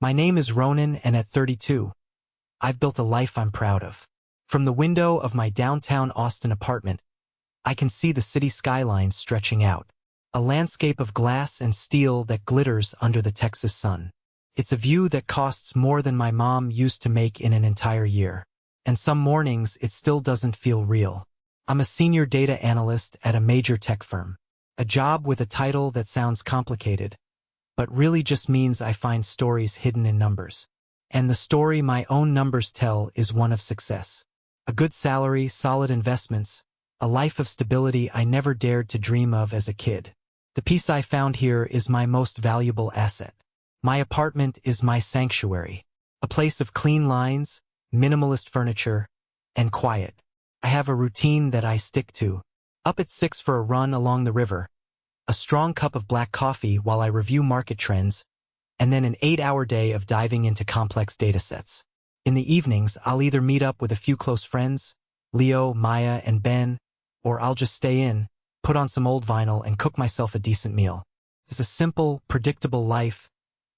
My name is Ronan, and at 32, I've built a life I'm proud of. From the window of my downtown Austin apartment, I can see the city skyline stretching out, a landscape of glass and steel that glitters under the Texas sun. It's a view that costs more than my mom used to make in an entire year. And some mornings it still doesn't feel real. I'm a senior data analyst at a major tech firm. A job with a title that sounds complicated, but really just means I find stories hidden in numbers. And the story my own numbers tell is one of success. A good salary, solid investments, a life of stability I never dared to dream of as a kid. The peace I found here is my most valuable asset. My apartment is my sanctuary, a place of clean lines, minimalist furniture, and quiet. I have a routine that I stick to. Up at 6 for a run along the river, a strong cup of black coffee while I review market trends, and then an 8-hour day of diving into complex datasets. In the evenings, I'll either meet up with a few close friends, Leo, Maya, and Ben, or I'll just stay in, put on some old vinyl, and cook myself a decent meal. It's a simple, predictable life,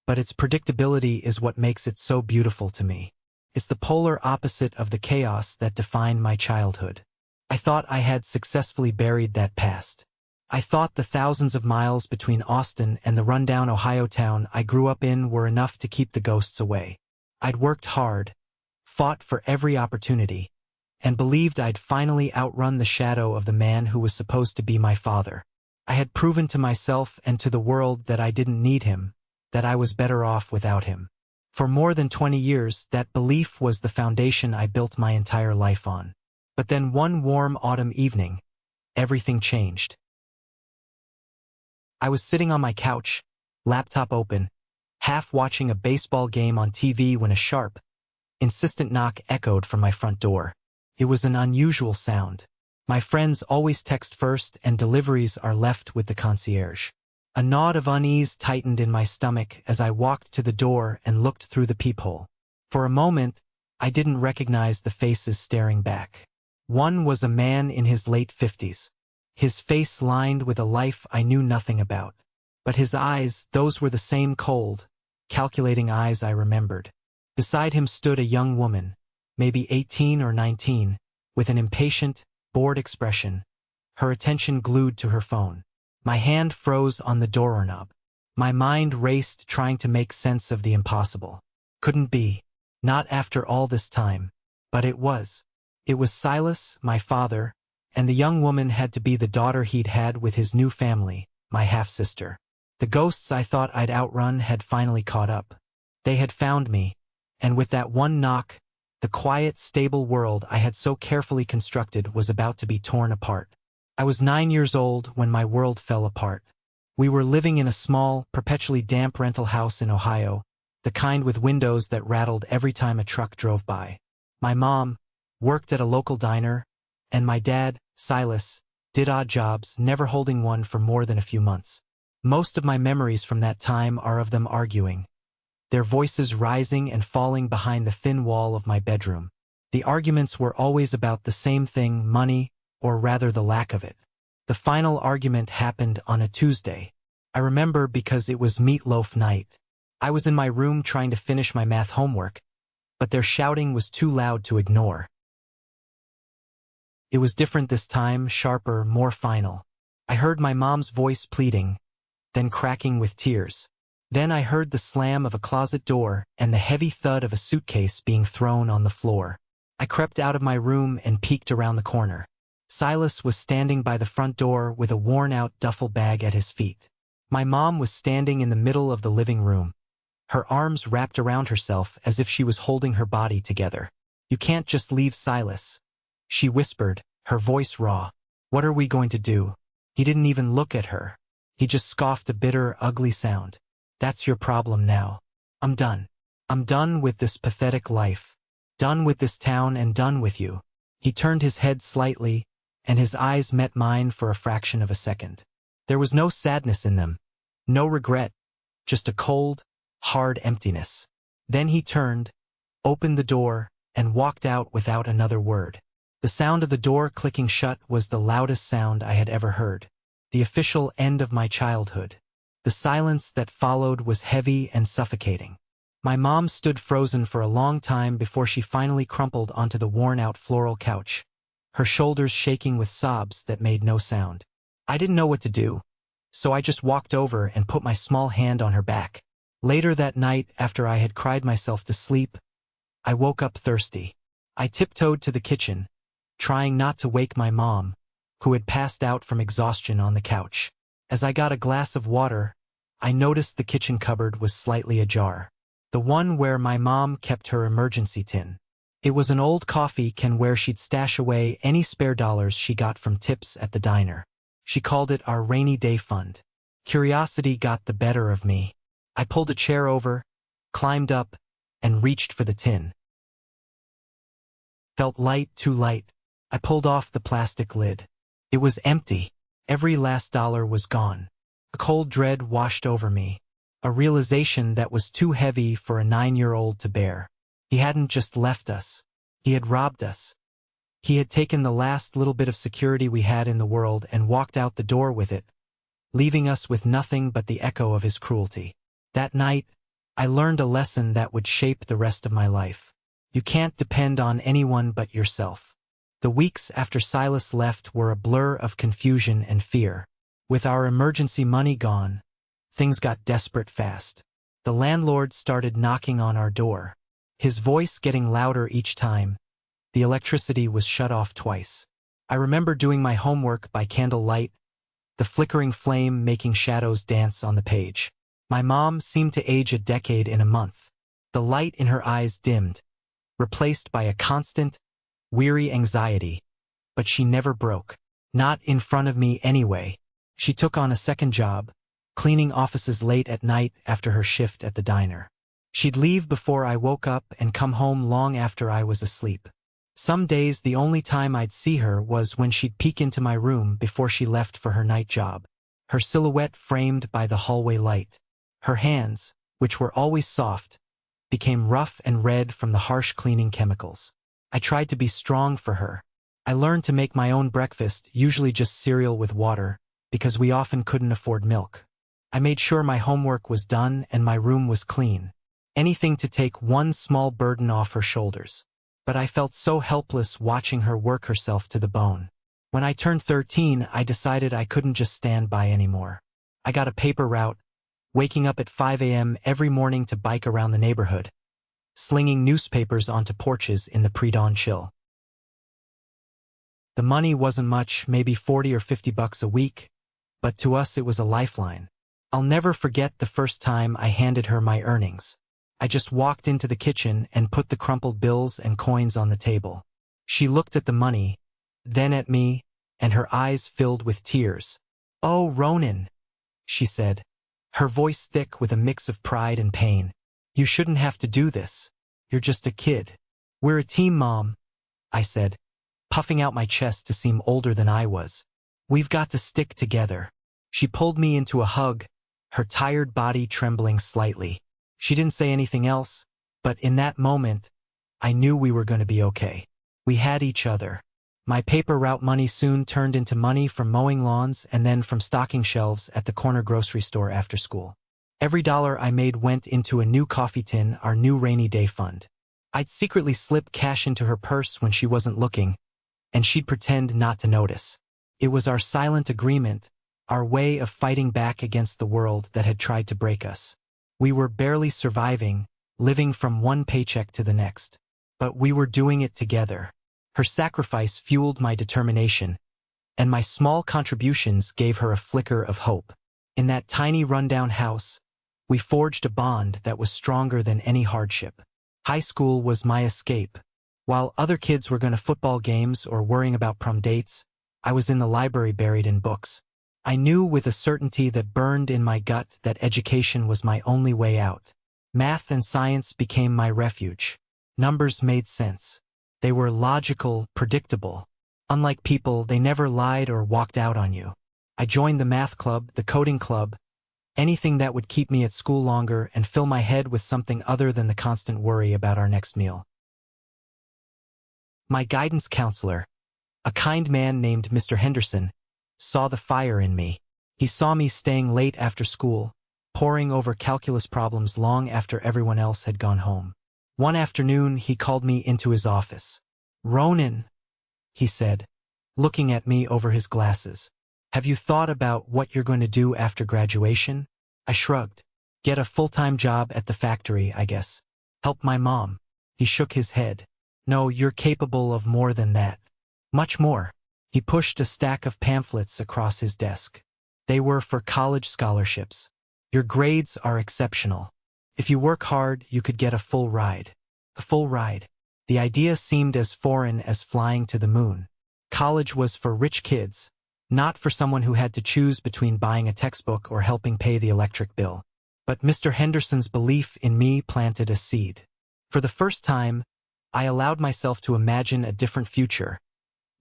but its predictability is what makes it so beautiful to me. It's the polar opposite of the chaos that defined my childhood. I thought I had successfully buried that past. I thought the thousands of miles between Austin and the rundown Ohio town I grew up in were enough to keep the ghosts away. I'd worked hard, fought for every opportunity, and believed I'd finally outrun the shadow of the man who was supposed to be my father. I had proven to myself and to the world that I didn't need him, that I was better off without him. For more than 20 years, that belief was the foundation I built my entire life on. But then one warm autumn evening, everything changed. I was sitting on my couch, laptop open, half watching a baseball game on TV when a sharp, insistent knock echoed from my front door. It was an unusual sound. My friends always text first and deliveries are left with the concierge. A knot of unease tightened in my stomach as I walked to the door and looked through the peephole. For a moment, I didn't recognize the faces staring back. One was a man in his late 50s. His face lined with a life I knew nothing about. But his eyes, those were the same cold, calculating eyes I remembered. Beside him stood a young woman, maybe 18 or 19, with an impatient, bored expression, her attention glued to her phone. My hand froze on the doorknob. My mind raced trying to make sense of the impossible. Couldn't be. Not after all this time. But it was. It was Silas, my father, and the young woman had to be the daughter he'd had with his new family, my half-sister. The ghosts I thought I'd outrun had finally caught up. They had found me, and with that one knock, the quiet, stable world I had so carefully constructed was about to be torn apart. I was 9 years old when my world fell apart. We were living in a small, perpetually damp rental house in Ohio, the kind with windows that rattled every time a truck drove by. My mom worked at a local diner, and my dad, Silas, did odd jobs, never holding one for more than a few months. Most of my memories from that time are of them arguing, their voices rising and falling behind the thin wall of my bedroom. The arguments were always about the same thing, money, or rather the lack of it. The final argument happened on a Tuesday. I remember because it was meatloaf night. I was in my room trying to finish my math homework, but their shouting was too loud to ignore. It was different this time, sharper, more final. I heard my mom's voice pleading, then cracking with tears. Then I heard the slam of a closet door and the heavy thud of a suitcase being thrown on the floor. I crept out of my room and peeked around the corner. Silas was standing by the front door with a worn-out duffel bag at his feet. My mom was standing in the middle of the living room, her arms wrapped around herself as if she was holding her body together. "You can't just leave Silas," she whispered, her voice raw. "What are we going to do?" He didn't even look at her. He just scoffed a bitter, ugly sound. "That's your problem now. I'm done. I'm done with this pathetic life. Done with this town and done with you." He turned his head slightly, and his eyes met mine for a fraction of a second. There was no sadness in them, no regret, just a cold, hard emptiness. Then he turned, opened the door, and walked out without another word. The sound of the door clicking shut was the loudest sound I had ever heard. The official end of my childhood. The silence that followed was heavy and suffocating. My mom stood frozen for a long time before she finally crumpled onto the worn-out floral couch, her shoulders shaking with sobs that made no sound. I didn't know what to do, so I just walked over and put my small hand on her back. Later that night, after I had cried myself to sleep, I woke up thirsty. I tiptoed to the kitchen, trying not to wake my mom, who had passed out from exhaustion on the couch. As I got a glass of water, I noticed the kitchen cupboard was slightly ajar. The one where my mom kept her emergency tin. It was an old coffee can where she'd stash away any spare dollars she got from tips at the diner. She called it our rainy day fund. Curiosity got the better of me. I pulled a chair over, climbed up, and reached for the tin. Felt light, too light. I pulled off the plastic lid. It was empty. Every last dollar was gone. A cold dread washed over me. A realization that was too heavy for a 9-year-old to bear. He hadn't just left us. He had robbed us. He had taken the last little bit of security we had in the world and walked out the door with it, leaving us with nothing but the echo of his cruelty. That night, I learned a lesson that would shape the rest of my life. You can't depend on anyone but yourself. The weeks after Silas left were a blur of confusion and fear. With our emergency money gone, things got desperate fast. The landlord started knocking on our door, his voice getting louder each time. The electricity was shut off twice. I remember doing my homework by candlelight, the flickering flame making shadows dance on the page. My mom seemed to age a decade in a month. The light in her eyes dimmed, replaced by a constant, weary anxiety. But she never broke. Not in front of me anyway. She took on a second job, cleaning offices late at night after her shift at the diner. She'd leave before I woke up and come home long after I was asleep. Some days the only time I'd see her was when she'd peek into my room before she left for her night job, her silhouette framed by the hallway light. Her hands, which were always soft, became rough and red from the harsh cleaning chemicals. I tried to be strong for her. I learned to make my own breakfast, usually just cereal with water, because we often couldn't afford milk. I made sure my homework was done and my room was clean. Anything to take one small burden off her shoulders. But I felt so helpless watching her work herself to the bone. When I turned 13, I decided I couldn't just stand by anymore. I got a paper route, waking up at 5 a.m. every morning to bike around the neighborhood, slinging newspapers onto porches in the pre-dawn chill. The money wasn't much, maybe 40 or 50 bucks a week, but to us it was a lifeline. I'll never forget the first time I handed her my earnings. I just walked into the kitchen and put the crumpled bills and coins on the table. She looked at the money, then at me, and her eyes filled with tears. "Oh, Ronan," she said, her voice thick with a mix of pride and pain. "You shouldn't have to do this. You're just a kid." "We're a team, Mom," I said, puffing out my chest to seem older than I was. "We've got to stick together." She pulled me into a hug, her tired body trembling slightly. She didn't say anything else, but in that moment, I knew we were going to be okay. We had each other. My paper route money soon turned into money from mowing lawns and then from stocking shelves at the corner grocery store after school. Every dollar I made went into a new coffee tin, our new rainy day fund. I'd secretly slip cash into her purse when she wasn't looking, and she'd pretend not to notice. It was our silent agreement, our way of fighting back against the world that had tried to break us. We were barely surviving, living from one paycheck to the next. But we were doing it together. Her sacrifice fueled my determination, and my small contributions gave her a flicker of hope. In that tiny rundown house, we forged a bond that was stronger than any hardship. High school was my escape. While other kids were going to football games or worrying about prom dates, I was in the library buried in books. I knew with a certainty that burned in my gut that education was my only way out. Math and science became my refuge. Numbers made sense. They were logical, predictable. Unlike people, they never lied or walked out on you. I joined the math club, the coding club, anything that would keep me at school longer and fill my head with something other than the constant worry about our next meal. My guidance counselor, a kind man named Mr. Henderson, saw the fire in me. He saw me staying late after school, poring over calculus problems long after everyone else had gone home. One afternoon, he called me into his office. "Ronan," he said, looking at me over his glasses. "Have you thought about what you're going to do after graduation?" I shrugged. "Get a full-time job at the factory, I guess. Help my mom." He shook his head. "No, you're capable of more than that. Much more." He pushed a stack of pamphlets across his desk. They were for college scholarships. "Your grades are exceptional. If you work hard, you could get a full ride." A full ride. The idea seemed as foreign as flying to the moon. College was for rich kids, not for someone who had to choose between buying a textbook or helping pay the electric bill. But Mr. Henderson's belief in me planted a seed. For the first time, I allowed myself to imagine a different future,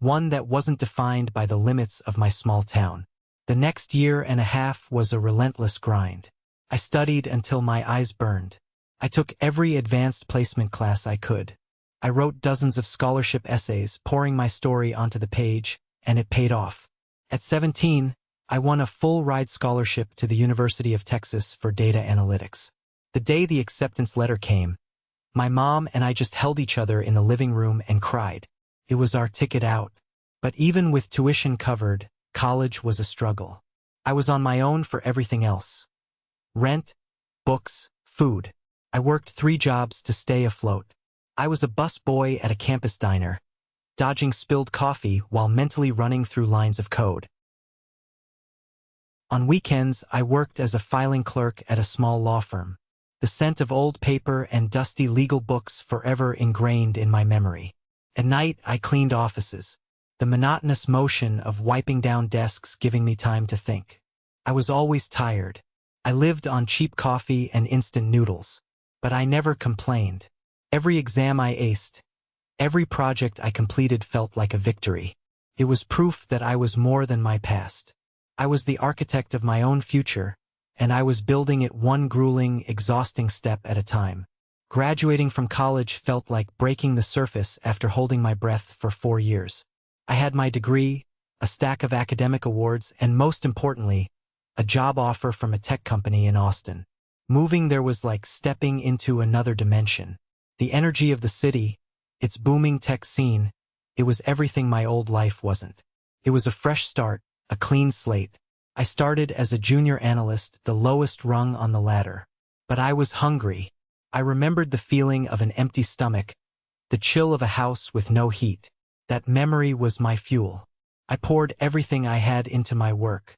one that wasn't defined by the limits of my small town. The next year and a half was a relentless grind. I studied until my eyes burned. I took every advanced placement class I could. I wrote dozens of scholarship essays, pouring my story onto the page, and it paid off. At 17, I won a full-ride scholarship to the University of Texas for data analytics. The day the acceptance letter came, my mom and I just held each other in the living room and cried. It was our ticket out. But even with tuition covered, college was a struggle. I was on my own for everything else. Rent, books, food. I worked 3 jobs to stay afloat. I was a bus boy at a campus diner, dodging spilled coffee while mentally running through lines of code. On weekends, I worked as a filing clerk at a small law firm. The scent of old paper and dusty legal books forever ingrained in my memory. At night, I cleaned offices, the monotonous motion of wiping down desks giving me time to think. I was always tired. I lived on cheap coffee and instant noodles. But I never complained. Every exam I aced, every project I completed felt like a victory. It was proof that I was more than my past. I was the architect of my own future, and I was building it one grueling, exhausting step at a time. Graduating from college felt like breaking the surface after holding my breath for 4 years. I had my degree, a stack of academic awards, and most importantly, a job offer from a tech company in Austin. Moving there was like stepping into another dimension. The energy of the city, its booming tech scene, it was everything my old life wasn't. It was a fresh start, a clean slate. I started as a junior analyst, the lowest rung on the ladder. But I was hungry. I remembered the feeling of an empty stomach, the chill of a house with no heat. That memory was my fuel. I poured everything I had into my work.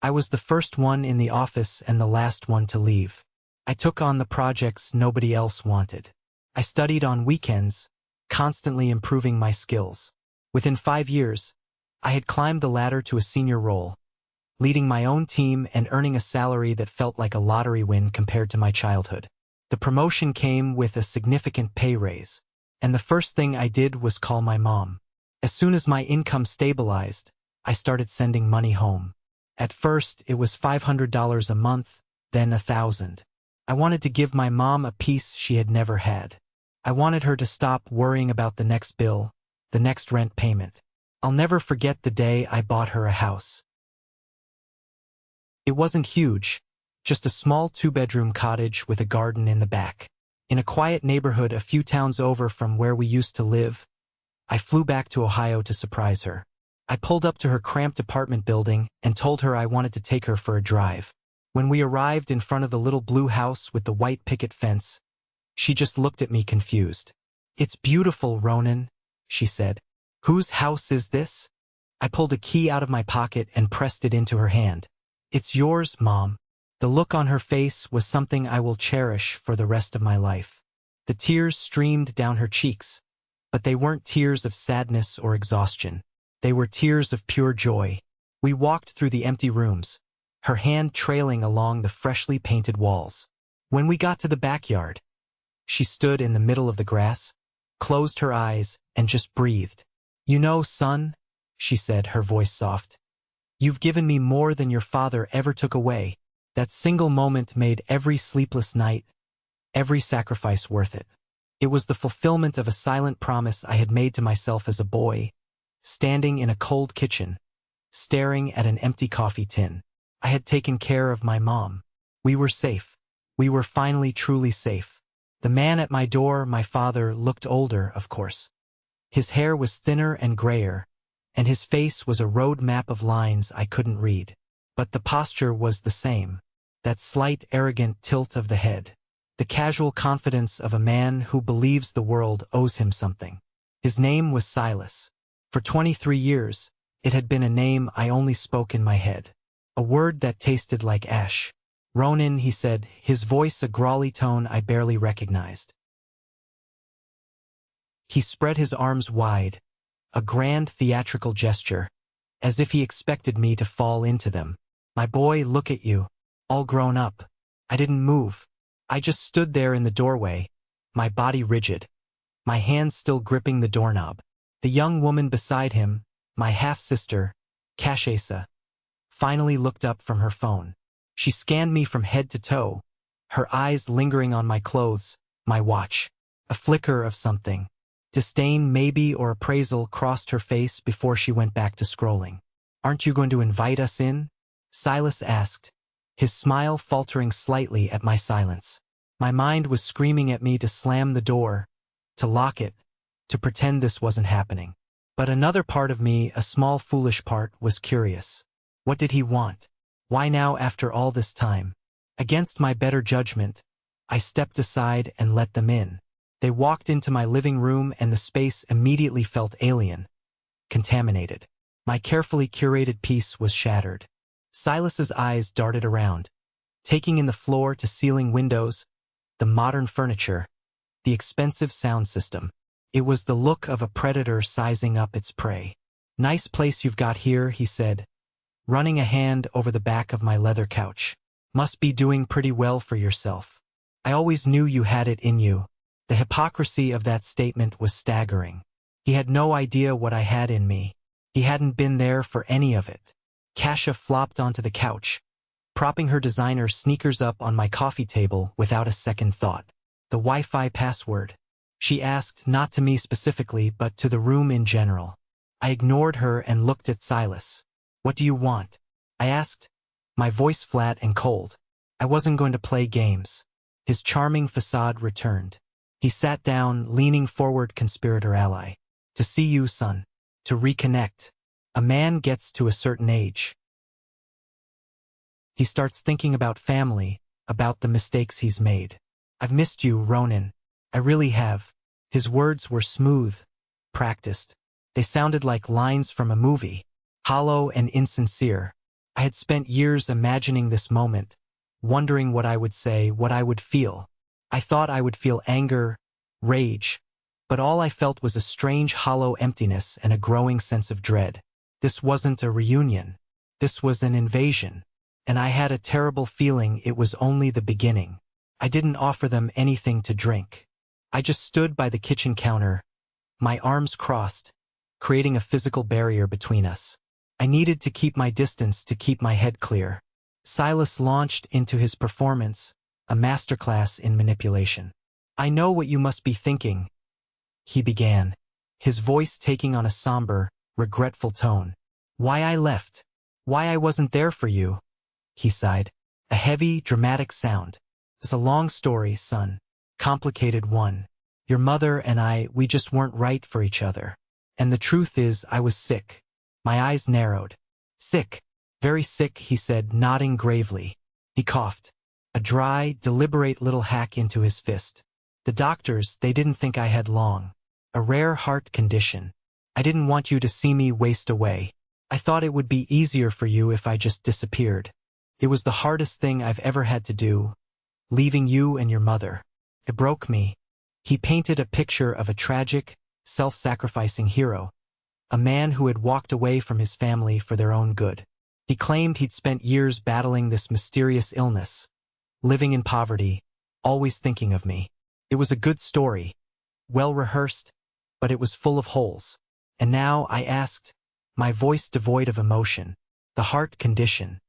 I was the first one in the office and the last one to leave. I took on the projects nobody else wanted. I studied on weekends, constantly improving my skills. Within 5 years, I had climbed the ladder to a senior role, leading my own team and earning a salary that felt like a lottery win compared to my childhood. The promotion came with a significant pay raise, and the first thing I did was call my mom. As soon as my income stabilized, I started sending money home. At first, it was $500 a month, then $1,000. I wanted to give my mom a piece she had never had. I wanted her to stop worrying about the next bill, the next rent payment. I'll never forget the day I bought her a house. It wasn't huge, just a small 2-bedroom cottage with a garden in the back. In a quiet neighborhood a few towns over from where we used to live, I flew back to Ohio to surprise her. I pulled up to her cramped apartment building and told her I wanted to take her for a drive. When we arrived in front of the little blue house with the white picket fence, she just looked at me confused. "It's beautiful, Ronan," she said. "Whose house is this?" I pulled a key out of my pocket and pressed it into her hand. "It's yours, Mom." The look on her face was something I will cherish for the rest of my life. The tears streamed down her cheeks, but they weren't tears of sadness or exhaustion. They were tears of pure joy. We walked through the empty rooms, her hand trailing along the freshly painted walls. When we got to the backyard, she stood in the middle of the grass, closed her eyes, and just breathed. "You know, son," she said, her voice soft, "you've given me more than your father ever took away." That single moment made every sleepless night, every sacrifice worth it. It was the fulfillment of a silent promise I had made to myself as a boy, standing in a cold kitchen, staring at an empty coffee tin. I had taken care of my mom. We were safe. We were finally truly safe. The man at my door, my father, looked older, of course. His hair was thinner and grayer, and his face was a road map of lines I couldn't read. But the posture was the same, that slight, arrogant tilt of the head, the casual confidence of a man who believes the world owes him something. His name was Silas. For 23 years, it had been a name I only spoke in my head, a word that tasted like ash. "Ronan," he said, his voice a growly tone I barely recognized. He spread his arms wide, a grand theatrical gesture, as if he expected me to fall into them. "My boy, look at you, all grown up." I didn't move. I just stood there in the doorway, my body rigid, my hands still gripping the doorknob. The young woman beside him, my half-sister, Kashesa, finally looked up from her phone. She scanned me from head to toe, her eyes lingering on my clothes, my watch. A flicker of something, disdain maybe or appraisal, crossed her face before she went back to scrolling. "Aren't you going to invite us in?" Silas asked, his smile faltering slightly at my silence. My mind was screaming at me to slam the door, to lock it, to pretend this wasn't happening. But another part of me, a small foolish part, was curious. What did he want? Why now after all this time? Against my better judgment, I stepped aside and let them in. They walked into my living room and the space immediately felt alien, contaminated. My carefully curated peace was shattered. Silas's eyes darted around, taking in the floor-to-ceiling windows, the modern furniture, the expensive sound system. It was the look of a predator sizing up its prey. "Nice place you've got here," he said, running a hand over the back of my leather couch. "Must be doing pretty well for yourself. I always knew you had it in you." The hypocrisy of that statement was staggering. He had no idea what I had in me. He hadn't been there for any of it. Kasha flopped onto the couch, propping her designer sneakers up on my coffee table without a second thought. "The Wi-Fi password," she asked, not to me specifically, but to the room in general. I ignored her and looked at Silas. "What do you want?" I asked, my voice flat and cold. I wasn't going to play games. His charming facade returned. He sat down, leaning forward, conspirator ally. "To see you, son. To reconnect. A man gets to a certain age. He starts thinking about family, about the mistakes he's made. I've missed you, Ronan. I really have." His words were smooth, practiced. They sounded like lines from a movie, hollow and insincere. I had spent years imagining this moment, wondering what I would say, what I would feel. I thought I would feel anger, rage, but all I felt was a strange hollow emptiness and a growing sense of dread. This wasn't a reunion. This was an invasion. And I had a terrible feeling it was only the beginning. I didn't offer them anything to drink. I just stood by the kitchen counter, my arms crossed, creating a physical barrier between us. I needed to keep my distance, to keep my head clear. Silas launched into his performance, a masterclass in manipulation. "I know what you must be thinking," he began, his voice taking on a somber, regretful tone. "Why I left. Why I wasn't there for you." He sighed, a heavy, dramatic sound. "It's a long story, son. Complicated one. Your mother and I, we just weren't right for each other. And the truth is, I was sick." My eyes narrowed. "Sick. Very sick," he said, nodding gravely. He coughed, a dry, deliberate little hack into his fist. "The doctors, they didn't think I had long. A rare heart condition. I didn't want you to see me waste away. I thought it would be easier for you if I just disappeared. It was the hardest thing I've ever had to do, leaving you and your mother. It broke me." He painted a picture of a tragic, self-sacrificing hero, a man who had walked away from his family for their own good. He claimed he'd spent years battling this mysterious illness, living in poverty, always thinking of me. It was a good story, well rehearsed, but it was full of holes. And now, I asked, my voice devoid of emotion, "The heart condition."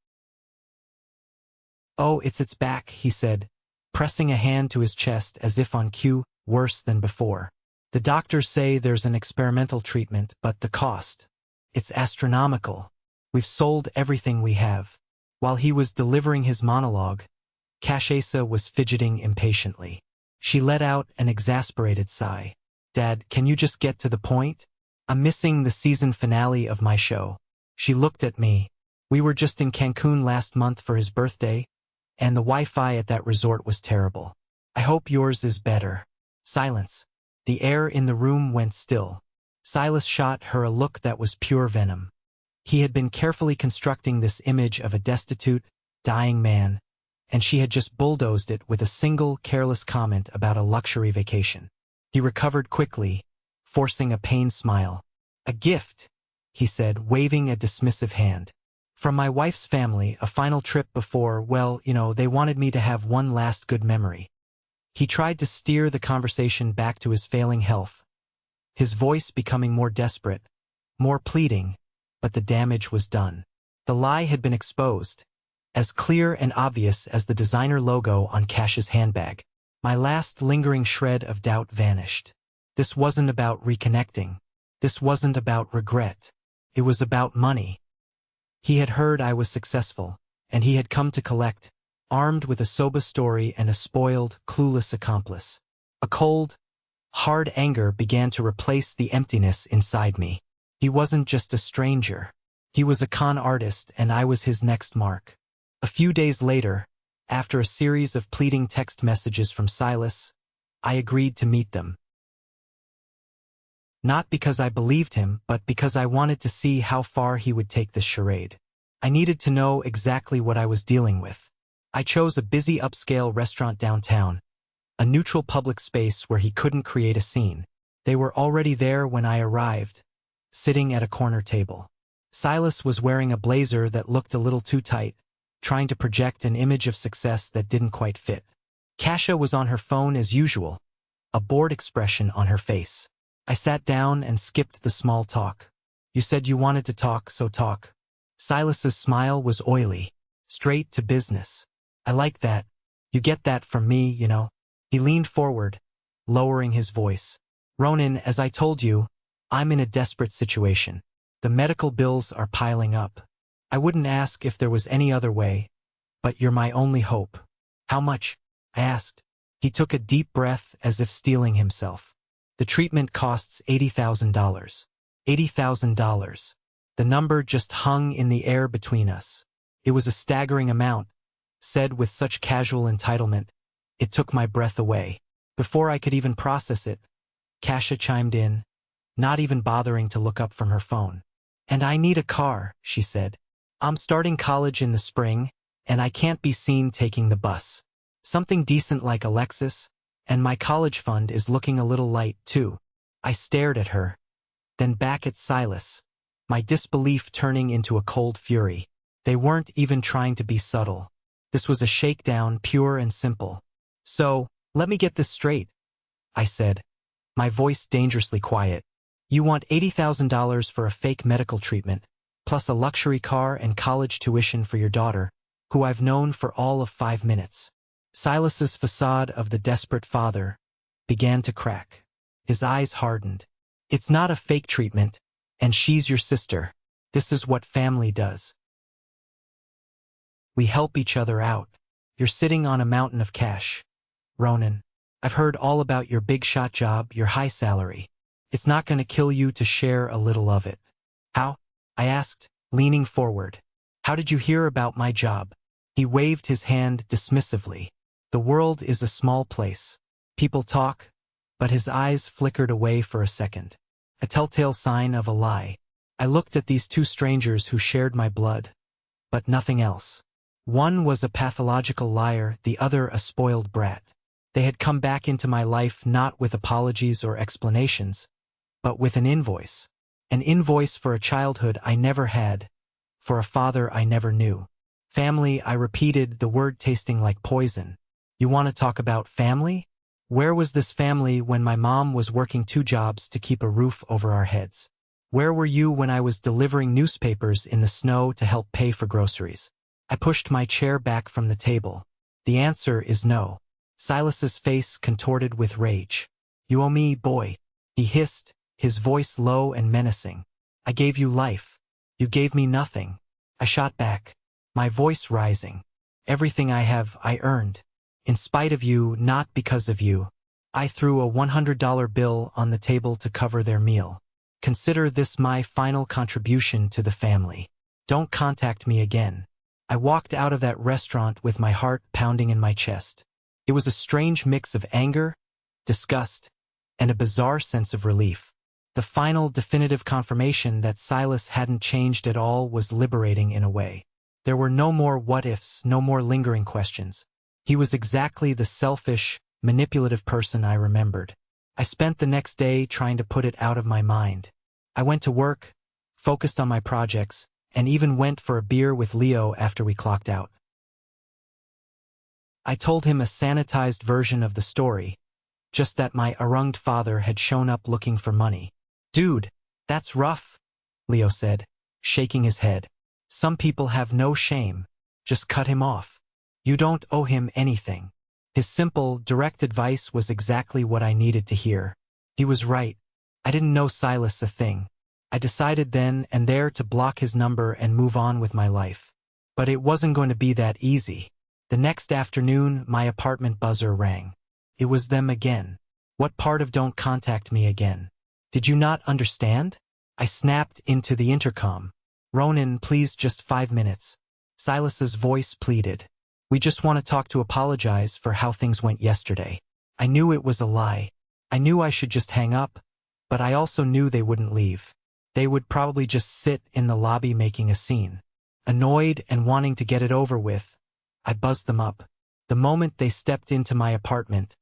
"Oh, it's back," he said, pressing a hand to his chest as if on cue, "worse than before. The doctors say there's an experimental treatment, but the cost, it's astronomical. We've sold everything we have." While he was delivering his monologue, Kashesa was fidgeting impatiently. She let out an exasperated sigh. Dad, can you just get to the point? I'm missing the season finale of my show. She looked at me. We were just in Cancun last month for his birthday, and the Wi-Fi at that resort was terrible. I hope yours is better. Silence. The air in the room went still. Silas shot her a look that was pure venom. He had been carefully constructing this image of a destitute, dying man, and she had just bulldozed it with a single careless comment about a luxury vacation. He recovered quickly, forcing a pained smile. A gift, he said, waving a dismissive hand. From my wife's family, a final trip before, well, they wanted me to have one last good memory. He tried to steer the conversation back to his failing health, his voice becoming more desperate, more pleading, but the damage was done. The lie had been exposed, as clear and obvious as the designer logo on Cash's handbag. My last lingering shred of doubt vanished. This wasn't about reconnecting. This wasn't about regret. It was about money. He had heard I was successful, and he had come to collect, armed with a soba story and a spoiled, clueless accomplice. A cold, hard anger began to replace the emptiness inside me. He wasn't just a stranger. He was a con artist, and I was his next mark. A few days later, after a series of pleading text messages from Silas, I agreed to meet them. Not because I believed him, but because I wanted to see how far he would take this charade. I needed to know exactly what I was dealing with. I chose a busy upscale restaurant downtown, a neutral public space where he couldn't create a scene. They were already there when I arrived, sitting at a corner table. Silas was wearing a blazer that looked a little too tight, trying to project an image of success that didn't quite fit. Kasha was on her phone as usual, a bored expression on her face. I sat down and skipped the small talk. You said you wanted to talk, so talk. Silas's smile was oily, straight to business. I like that. You get that from me, He leaned forward, lowering his voice. Ronan, as I told you, I'm in a desperate situation. The medical bills are piling up. I wouldn't ask if there was any other way, but you're my only hope. How much? I asked. He took a deep breath as if steeling himself. The treatment costs $80,000. $80,000. The number just hung in the air between us. It was a staggering amount, said with such casual entitlement, it took my breath away. Before I could even process it, Kasha chimed in, not even bothering to look up from her phone. And I need a car, she said. I'm starting college in the spring, and I can't be seen taking the bus. Something decent like a Lexus, and my college fund is looking a little light, too. I stared at her, then back at Silas, my disbelief turning into a cold fury. They weren't even trying to be subtle. This was a shakedown, pure and simple. So, let me get this straight, I said, my voice dangerously quiet. You want $80,000 for a fake medical treatment, plus a luxury car and college tuition for your daughter, who I've known for all of 5 minutes. Silas's facade of the desperate father began to crack. His eyes hardened. It's not a fake treatment, and she's your sister. This is what family does. We help each other out. You're sitting on a mountain of cash. Ronan, I've heard all about your big shot job, your high salary. It's not going to kill you to share a little of it. How? I asked, leaning forward. How did you hear about my job? He waved his hand dismissively. The world is a small place. People talk, but his eyes flickered away for a second. A telltale sign of a lie. I looked at these two strangers who shared my blood, but nothing else. One was a pathological liar, the other a spoiled brat. They had come back into my life not with apologies or explanations, but with an invoice. An invoice for a childhood I never had, for a father I never knew. Family, I repeated, the word tasting like poison. You want to talk about family? Where was this family when my mom was working 2 jobs to keep a roof over our heads? Where were you when I was delivering newspapers in the snow to help pay for groceries? I pushed my chair back from the table. The answer is no. Silas's face contorted with rage. You owe me, boy. He hissed, his voice low and menacing. I gave you life. You gave me nothing. I shot back, my voice rising. Everything I have, I earned. In spite of you, not because of you. I threw a $100 bill on the table to cover their meal. Consider this my final contribution to the family. Don't contact me again. I walked out of that restaurant with my heart pounding in my chest. It was a strange mix of anger, disgust, and a bizarre sense of relief. The final definitive confirmation that Silas hadn't changed at all was liberating in a way. There were no more what-ifs, no more lingering questions. He was exactly the selfish, manipulative person I remembered. I spent the next day trying to put it out of my mind. I went to work, focused on my projects, and even went for a beer with Leo after we clocked out. I told him a sanitized version of the story, just that my arrogant father had shown up looking for money. "Dude, that's rough," Leo said, shaking his head. "Some people have no shame. Just cut him off. You don't owe him anything." His simple, direct advice was exactly what I needed to hear. He was right. I didn't know Silas a thing. I decided then and there to block his number and move on with my life. But it wasn't going to be that easy. The next afternoon, my apartment buzzer rang. It was them again. What part of "don't contact me again"? Did you not understand? I snapped into the intercom. "Ronan, please, just 5 minutes." Silas's voice pleaded. "We just want to talk to apologize for how things went yesterday." I knew it was a lie. I knew I should just hang up, but I also knew they wouldn't leave. They would probably just sit in the lobby making a scene. Annoyed and wanting to get it over with, I buzzed them up. The moment they stepped into my apartment,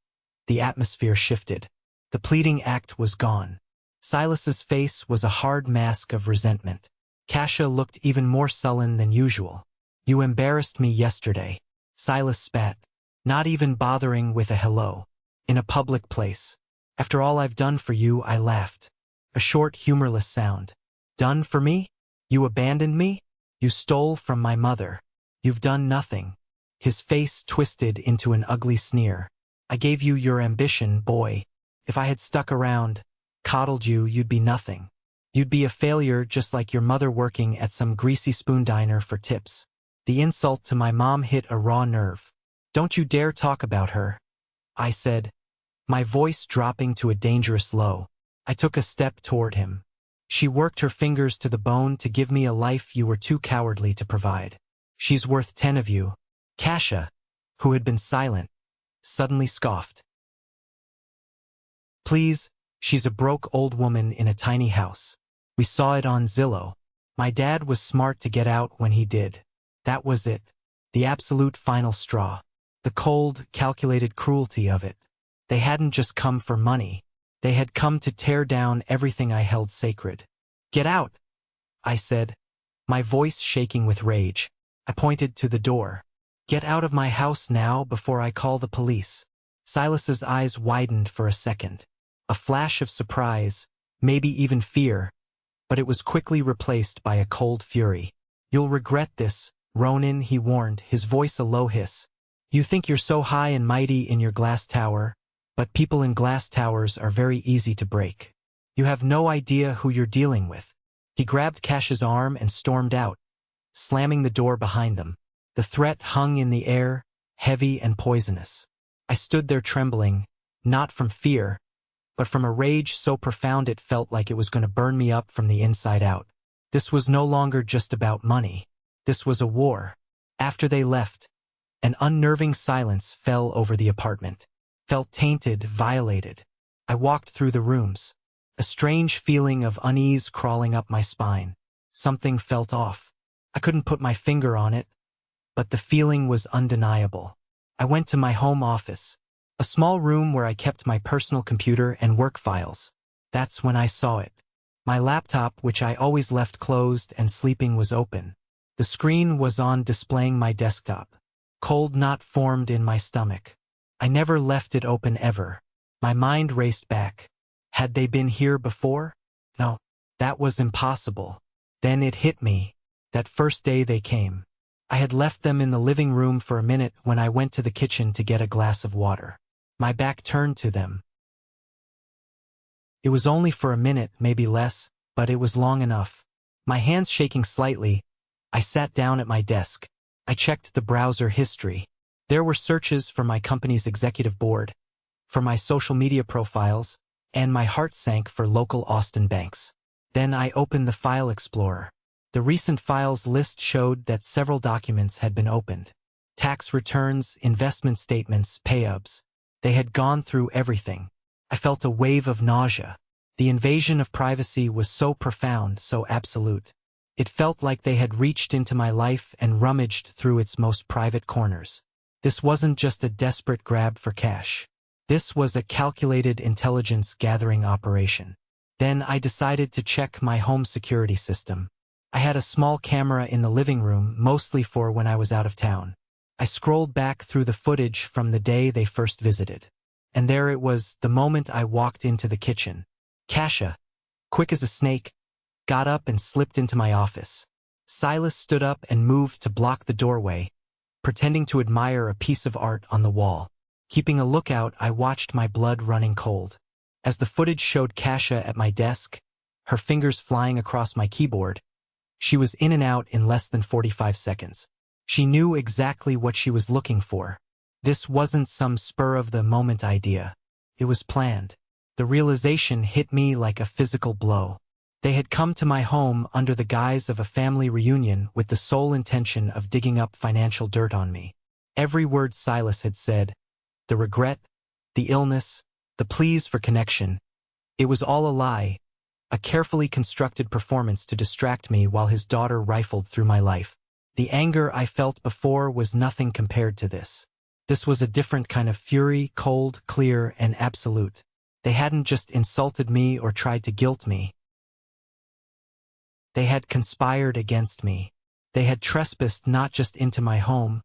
the atmosphere shifted. The pleading act was gone. Silas's face was a hard mask of resentment. Kasia looked even more sullen than usual. "You embarrassed me yesterday," Silas spat, not even bothering with a hello. "In a public place. After all I've done for you," I laughed. A short, humorless sound. "Done for me? You abandoned me? You stole from my mother. You've done nothing." His face twisted into an ugly sneer. "I gave you your ambition, boy. If I had stuck around, coddled you, you'd be nothing. You'd be a failure just like your mother working at some greasy spoon diner for tips." The insult to my mom hit a raw nerve. "Don't you dare talk about her," I said, my voice dropping to a dangerous low. I took a step toward him. "She worked her fingers to the bone to give me a life you were too cowardly to provide. She's worth 10 of you." Kasia, who had been silent, suddenly scoffed. "Please, she's a broke old woman in a tiny house. We saw it on Zillow. My dad was smart to get out when he did. That was it. The absolute final straw. The cold, calculated cruelty of it. They hadn't just come for money. They had come to tear down everything I held sacred." "Get out," I said, my voice shaking with rage. I pointed to the door. "Get out of my house now before I call the police." Silas's eyes widened for a second. A flash of surprise, maybe even fear, but it was quickly replaced by a cold fury. "You'll regret this, Ronan," he warned, his voice a low hiss. "You think you're so high and mighty in your glass tower, but people in glass towers are very easy to break. You have no idea who you're dealing with." He grabbed Kasia's arm and stormed out, slamming the door behind them. The threat hung in the air, heavy and poisonous. I stood there trembling, not from fear, but from a rage so profound it felt like it was going to burn me up from the inside out. This was no longer just about money. This was a war. After they left, an unnerving silence fell over the apartment. Felt tainted, violated. I walked through the rooms. A strange feeling of unease crawling up my spine. Something felt off. I couldn't put my finger on it, but the feeling was undeniable. I went to my home office, a small room where I kept my personal computer and work files. That's when I saw it. My laptop, which I always left closed and sleeping, was open. The screen was on, displaying my desktop. Cold knot formed in my stomach. I never left it open ever. My mind raced back. Had they been here before? No, that was impossible. Then it hit me. That first day they came. I had left them in the living room for a minute when I went to the kitchen to get a glass of water. My back turned to them. It was only for a minute, maybe less, but it was long enough. My hands shaking slightly, I sat down at my desk. I checked the browser history. There were searches for my company's executive board, for my social media profiles, and my heart sank for local Austin banks. Then I opened the File Explorer. The recent files list showed that several documents had been opened. Tax returns, investment statements, payups. They had gone through everything. I felt a wave of nausea. The invasion of privacy was so profound, so absolute. It felt like they had reached into my life and rummaged through its most private corners. This wasn't just a desperate grab for cash. This was a calculated intelligence-gathering operation. Then I decided to check my home security system. I had a small camera in the living room, mostly for when I was out of town. I scrolled back through the footage from the day they first visited. And there it was, the moment I walked into the kitchen. Kasia, quick as a snake, got up and slipped into my office. Silas stood up and moved to block the doorway, pretending to admire a piece of art on the wall. Keeping a lookout, I watched my blood running cold. As the footage showed Kasia at my desk, her fingers flying across my keyboard, she was in and out in less than 45 seconds. She knew exactly what she was looking for. This wasn't some spur-of-the-moment idea. It was planned. The realization hit me like a physical blow. They had come to my home under the guise of a family reunion with the sole intention of digging up financial dirt on me. Every word Silas had said, the regret, the illness, the pleas for connection, it was all a lie, a carefully constructed performance to distract me while his daughter rifled through my life. The anger I felt before was nothing compared to this. This was a different kind of fury, cold, clear, and absolute. They hadn't just insulted me or tried to guilt me. They had conspired against me. They had trespassed not just into my home,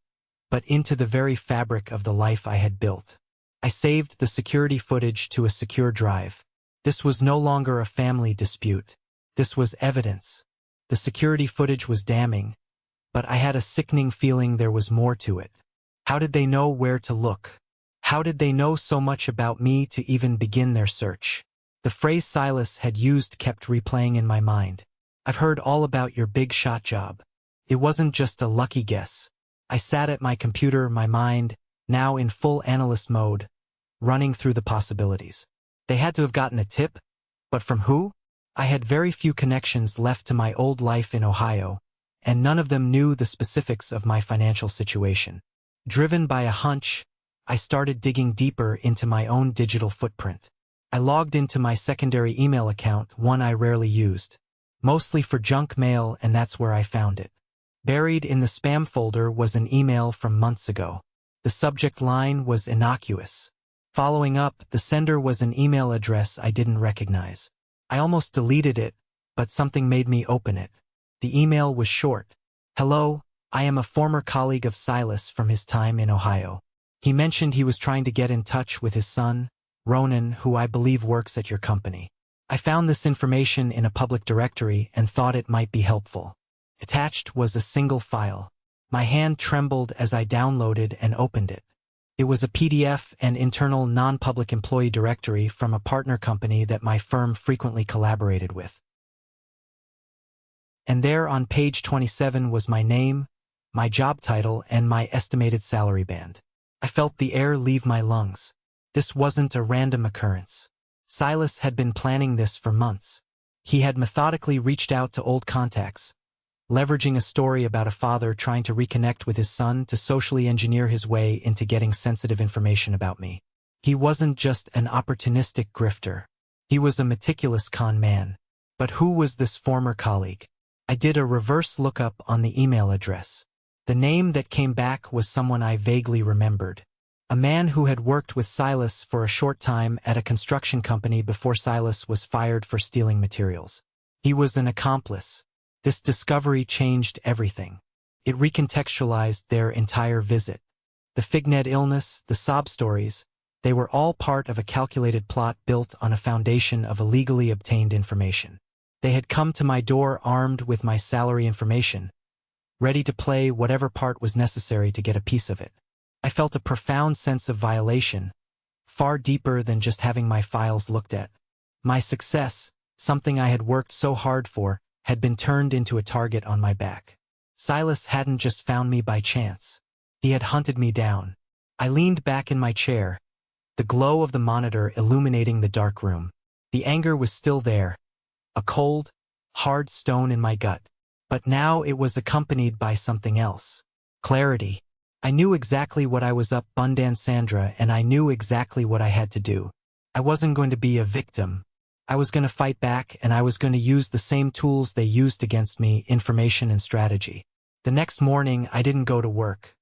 but into the very fabric of the life I had built. I saved the security footage to a secure drive. This was no longer a family dispute. This was evidence. The security footage was damning, but I had a sickening feeling there was more to it. How did they know where to look? How did they know so much about me to even begin their search? The phrase Silas had used kept replaying in my mind. I've heard all about your big shot job. It wasn't just a lucky guess. I sat at my computer, my mind, now in full analyst mode, running through the possibilities. They had to have gotten a tip, but from who? I had very few connections left to my old life in Ohio, and none of them knew the specifics of my financial situation. Driven by a hunch, I started digging deeper into my own digital footprint. I logged into my secondary email account, one I rarely used, mostly for junk mail, and that's where I found it. Buried in the spam folder was an email from months ago. The subject line was innocuous. Following up, the sender was an email address I didn't recognize. I almost deleted it, but something made me open it. The email was short. Hello, I am a former colleague of Silas from his time in Ohio. He mentioned he was trying to get in touch with his son, Ronan, who I believe works at your company. I found this information in a public directory and thought it might be helpful. Attached was a single file. My hand trembled as I downloaded and opened it. It was a PDF and internal non-public employee directory from a partner company that my firm frequently collaborated with. And there on page 27 was my name, my job title, and my estimated salary band. I felt the air leave my lungs. This wasn't a random occurrence. Silas had been planning this for months. He had methodically reached out to old contacts, leveraging a story about a father trying to reconnect with his son to socially engineer his way into getting sensitive information about me. He wasn't just an opportunistic grifter. He was a meticulous con man. But who was this former colleague? I did a reverse lookup on the email address. The name that came back was someone I vaguely remembered. A man who had worked with Silas for a short time at a construction company before Silas was fired for stealing materials. He was an accomplice. This discovery changed everything. It recontextualized their entire visit. The Fignet illness, the sob stories, they were all part of a calculated plot built on a foundation of illegally obtained information. They had come to my door armed with my salary information, ready to play whatever part was necessary to get a piece of it. I felt a profound sense of violation, far deeper than just having my files looked at. My success, something I had worked so hard for, had been turned into a target on my back. Silas hadn't just found me by chance. He had hunted me down. I leaned back in my chair, the glow of the monitor illuminating the dark room. The anger was still there, a cold, hard stone in my gut. But now it was accompanied by something else. Clarity. I knew exactly what I was up to, Sandra, and I knew exactly what I had to do. I wasn't going to be a victim. I was going to fight back, and I was going to use the same tools they used against me, information and strategy. The next morning, I didn't go to work.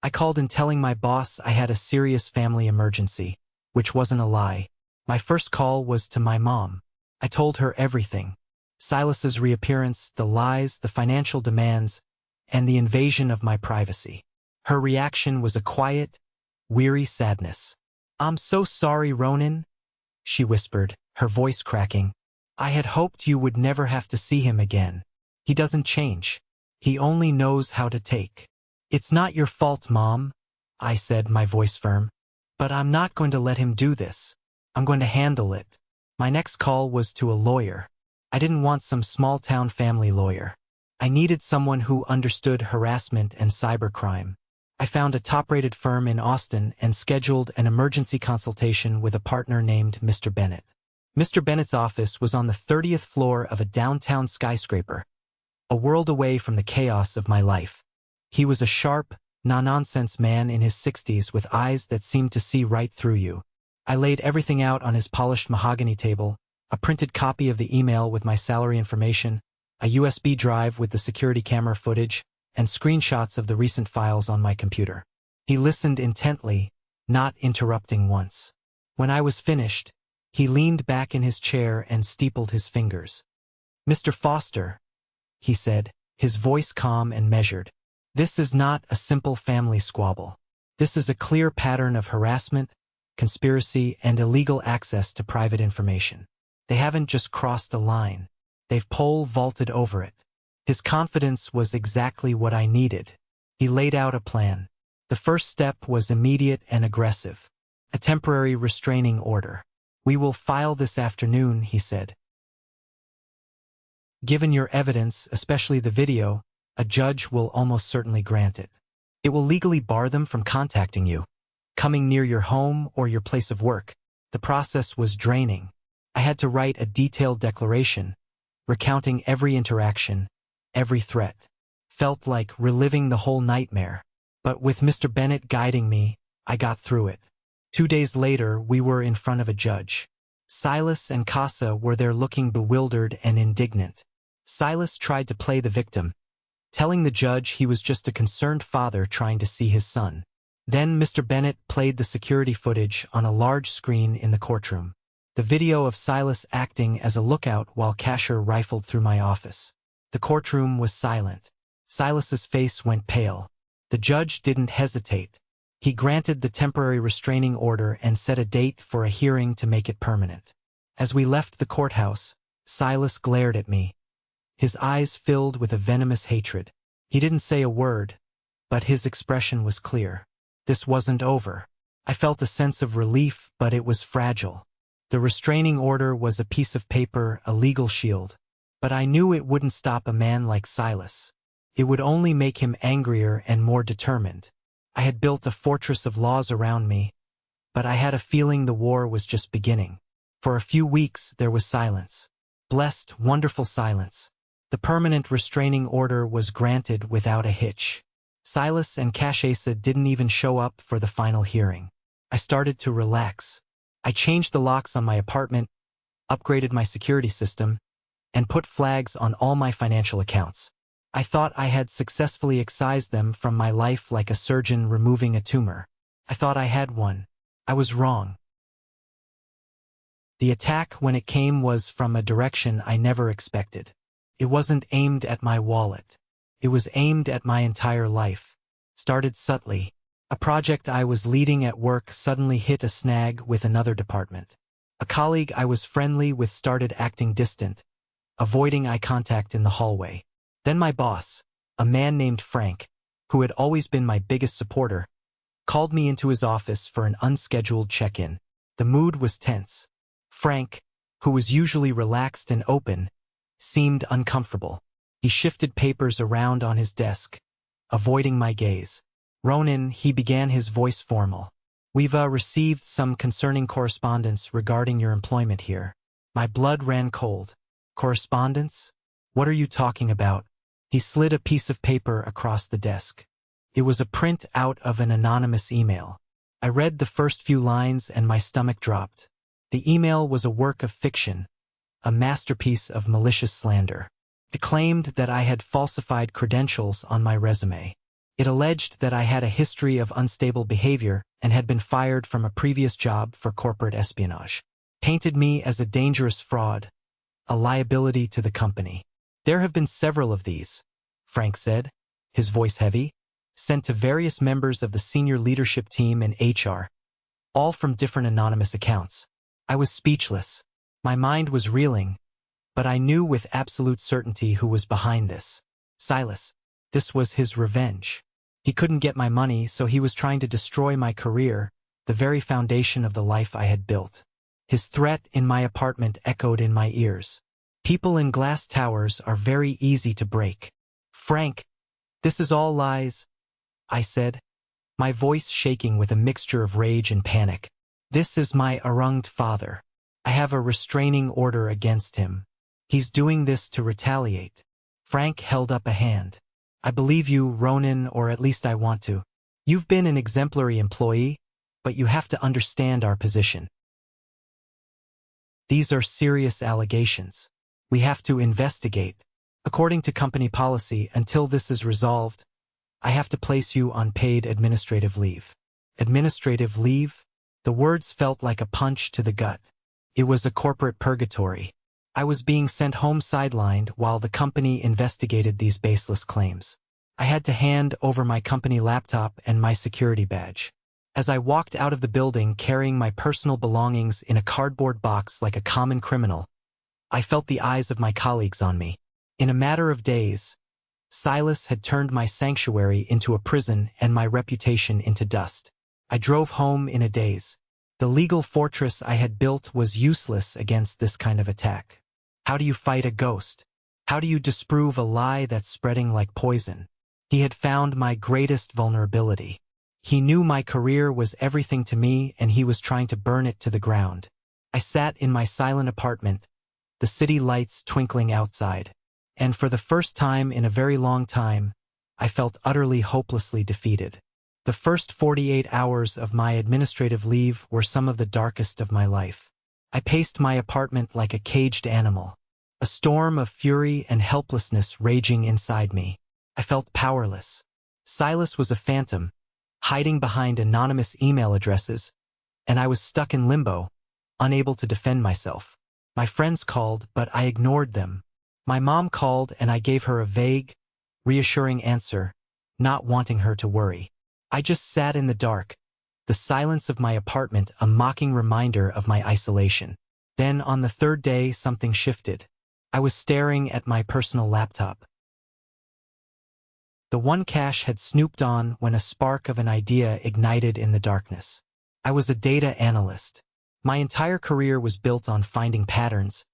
I called in telling my boss I had a serious family emergency, which wasn't a lie. My first call was to my mom. I told her everything. Silas's reappearance, the lies, the financial demands, and the invasion of my privacy. Her reaction was a quiet, weary sadness. "I'm so sorry, Ronan," she whispered, her voice cracking. "I had hoped you would never have to see him again. He doesn't change. He only knows how to take." "It's not your fault, Mom," I said, my voice firm. "But I'm not going to let him do this. I'm going to handle it." My next call was to a lawyer. I didn't want some small-town family lawyer. I needed someone who understood harassment and cybercrime. I found a top-rated firm in Austin and scheduled an emergency consultation with a partner named Mr. Bennett. Mr. Bennett's office was on the 30th floor of a downtown skyscraper, a world away from the chaos of my life. He was a sharp, no-nonsense man in his 60s with eyes that seemed to see right through you. I laid everything out on his polished mahogany table, a printed copy of the email with my salary information, a USB drive with the security camera footage, and screenshots of the recent files on my computer. He listened intently, not interrupting once. When I was finished, he leaned back in his chair and steepled his fingers. "Mr. Foster," he said, his voice calm and measured, "this is not a simple family squabble. This is a clear pattern of harassment, conspiracy, and illegal access to private information. They haven't just crossed a line. They've pole vaulted over it." His confidence was exactly what I needed. He laid out a plan. The first step was immediate and aggressive. A temporary restraining order. "We will file this afternoon," he said. "Given your evidence, especially the video, a judge will almost certainly grant it. It will legally bar them from contacting you, coming near your home or your place of work." The process was draining. I had to write a detailed declaration, recounting every interaction, every threat. Felt like reliving the whole nightmare. But with Mr. Bennett guiding me, I got through it. 2 days later, we were in front of a judge. Silas and Casa were there looking bewildered and indignant. Silas tried to play the victim, telling the judge he was just a concerned father trying to see his son. Then Mr. Bennett played the security footage on a large screen in the courtroom. The video of Silas acting as a lookout while Casher rifled through my office. The courtroom was silent. Silas's face went pale. The judge didn't hesitate. He granted the temporary restraining order and set a date for a hearing to make it permanent. As we left the courthouse, Silas glared at me, his eyes filled with a venomous hatred. He didn't say a word, but his expression was clear. This wasn't over. I felt a sense of relief, but it was fragile. The restraining order was a piece of paper, a legal shield. But I knew it wouldn't stop a man like Silas. It would only make him angrier and more determined. I had built a fortress of laws around me, but I had a feeling the war was just beginning. For a few weeks, there was silence. Blessed, wonderful silence. The permanent restraining order was granted without a hitch. Silas and Casher didn't even show up for the final hearing. I started to relax. I changed the locks on my apartment, upgraded my security system, and put flags on all my financial accounts. I thought I had successfully excised them from my life like a surgeon removing a tumor. I thought I had one. I was wrong. The attack, when it came, was from a direction I never expected. It wasn't aimed at my wallet. It was aimed at my entire life. Started subtly. A project I was leading at work suddenly hit a snag with another department. A colleague I was friendly with started acting distant, avoiding eye contact in the hallway. Then my boss, a man named Frank, who had always been my biggest supporter, called me into his office for an unscheduled check-in. The mood was tense. Frank, who was usually relaxed and open, seemed uncomfortable. He shifted papers around on his desk, avoiding my gaze. "Ronan," he began, his voice formal. "We've received some concerning correspondence regarding your employment here." My blood ran cold. "Correspondence? What are you talking about?" He slid a piece of paper across the desk. It was a print out of an anonymous email. I read the first few lines and my stomach dropped. The email was a work of fiction, a masterpiece of malicious slander. It claimed that I had falsified credentials on my resume. It alleged that I had a history of unstable behavior and had been fired from a previous job for corporate espionage. Painted me as a dangerous fraud, a liability to the company. "There have been several of these," Frank said, his voice heavy, "sent to various members of the senior leadership team and HR, all from different anonymous accounts." I was speechless. My mind was reeling, but I knew with absolute certainty who was behind this. Silas. This was his revenge. He couldn't get my money, so he was trying to destroy my career, the very foundation of the life I had built. His threat in my apartment echoed in my ears. People in glass towers are very easy to break. "Frank, this is all lies," I said, my voice shaking with a mixture of rage and panic. "This is my arrunged father. I have a restraining order against him. He's doing this to retaliate." Frank held up a hand. "I believe you, Ronan, or at least I want to. You've been an exemplary employee, but you have to understand our position. These are serious allegations. We have to investigate. According to company policy, until this is resolved, I have to place you on paid administrative leave." Administrative leave? The words felt like a punch to the gut. It was a corporate purgatory. I was being sent home sidelined while the company investigated these baseless claims. I had to hand over my company laptop and my security badge. As I walked out of the building carrying my personal belongings in a cardboard box like a common criminal, I felt the eyes of my colleagues on me. In a matter of days, Silas had turned my sanctuary into a prison and my reputation into dust. I drove home in a daze. The legal fortress I had built was useless against this kind of attack. How do you fight a ghost? How do you disprove a lie that's spreading like poison? He had found my greatest vulnerability. He knew my career was everything to me and he was trying to burn it to the ground. I sat in my silent apartment, the city lights twinkling outside. And for the first time in a very long time, I felt utterly hopelessly defeated. The first 48 hours of my administrative leave were some of the darkest of my life. I paced my apartment like a caged animal, a storm of fury and helplessness raging inside me. I felt powerless. Silas was a phantom, hiding behind anonymous email addresses, and I was stuck in limbo, unable to defend myself. My friends called, but I ignored them. My mom called and I gave her a vague, reassuring answer, not wanting her to worry. I just sat in the dark, the silence of my apartment a mocking reminder of my isolation. Then on the third day something shifted. I was staring at my personal laptop. The one cache had snooped on when a spark of an idea ignited in the darkness. I was a data analyst. My entire career was built on finding patterns,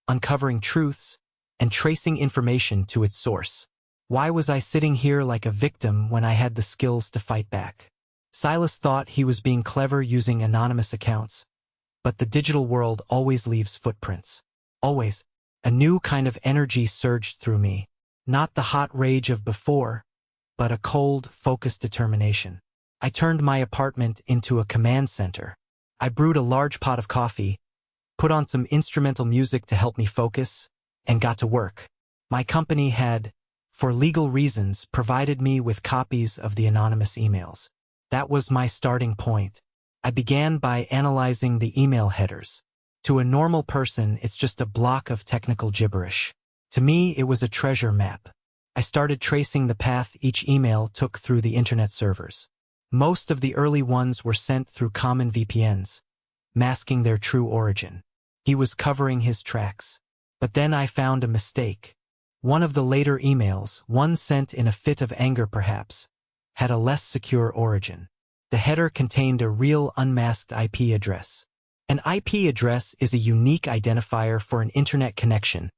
uncovering truths, and tracing information to its source. Why was I sitting here like a victim when I had the skills to fight back? Silas thought he was being clever using anonymous accounts, but the digital world always leaves footprints. Always. A new kind of energy surged through me. Not the hot rage of before, but a cold, focused determination. I turned my apartment into a command center. I brewed a large pot of coffee, put on some instrumental music to help me focus, and got to work. My company had, for legal reasons, provided me with copies of the anonymous emails. That was my starting point. I began by analyzing the email headers. To a normal person, it's just a block of technical gibberish. To me, it was a treasure map. I started tracing the path each email took through the internet servers. Most of the early ones were sent through common VPNs, masking their true origin. He was covering his tracks. But then I found a mistake. One of the later emails, one sent in a fit of anger perhaps, had a less secure origin. The header contained a real unmasked IP address. An IP address is a unique identifier for an internet connection,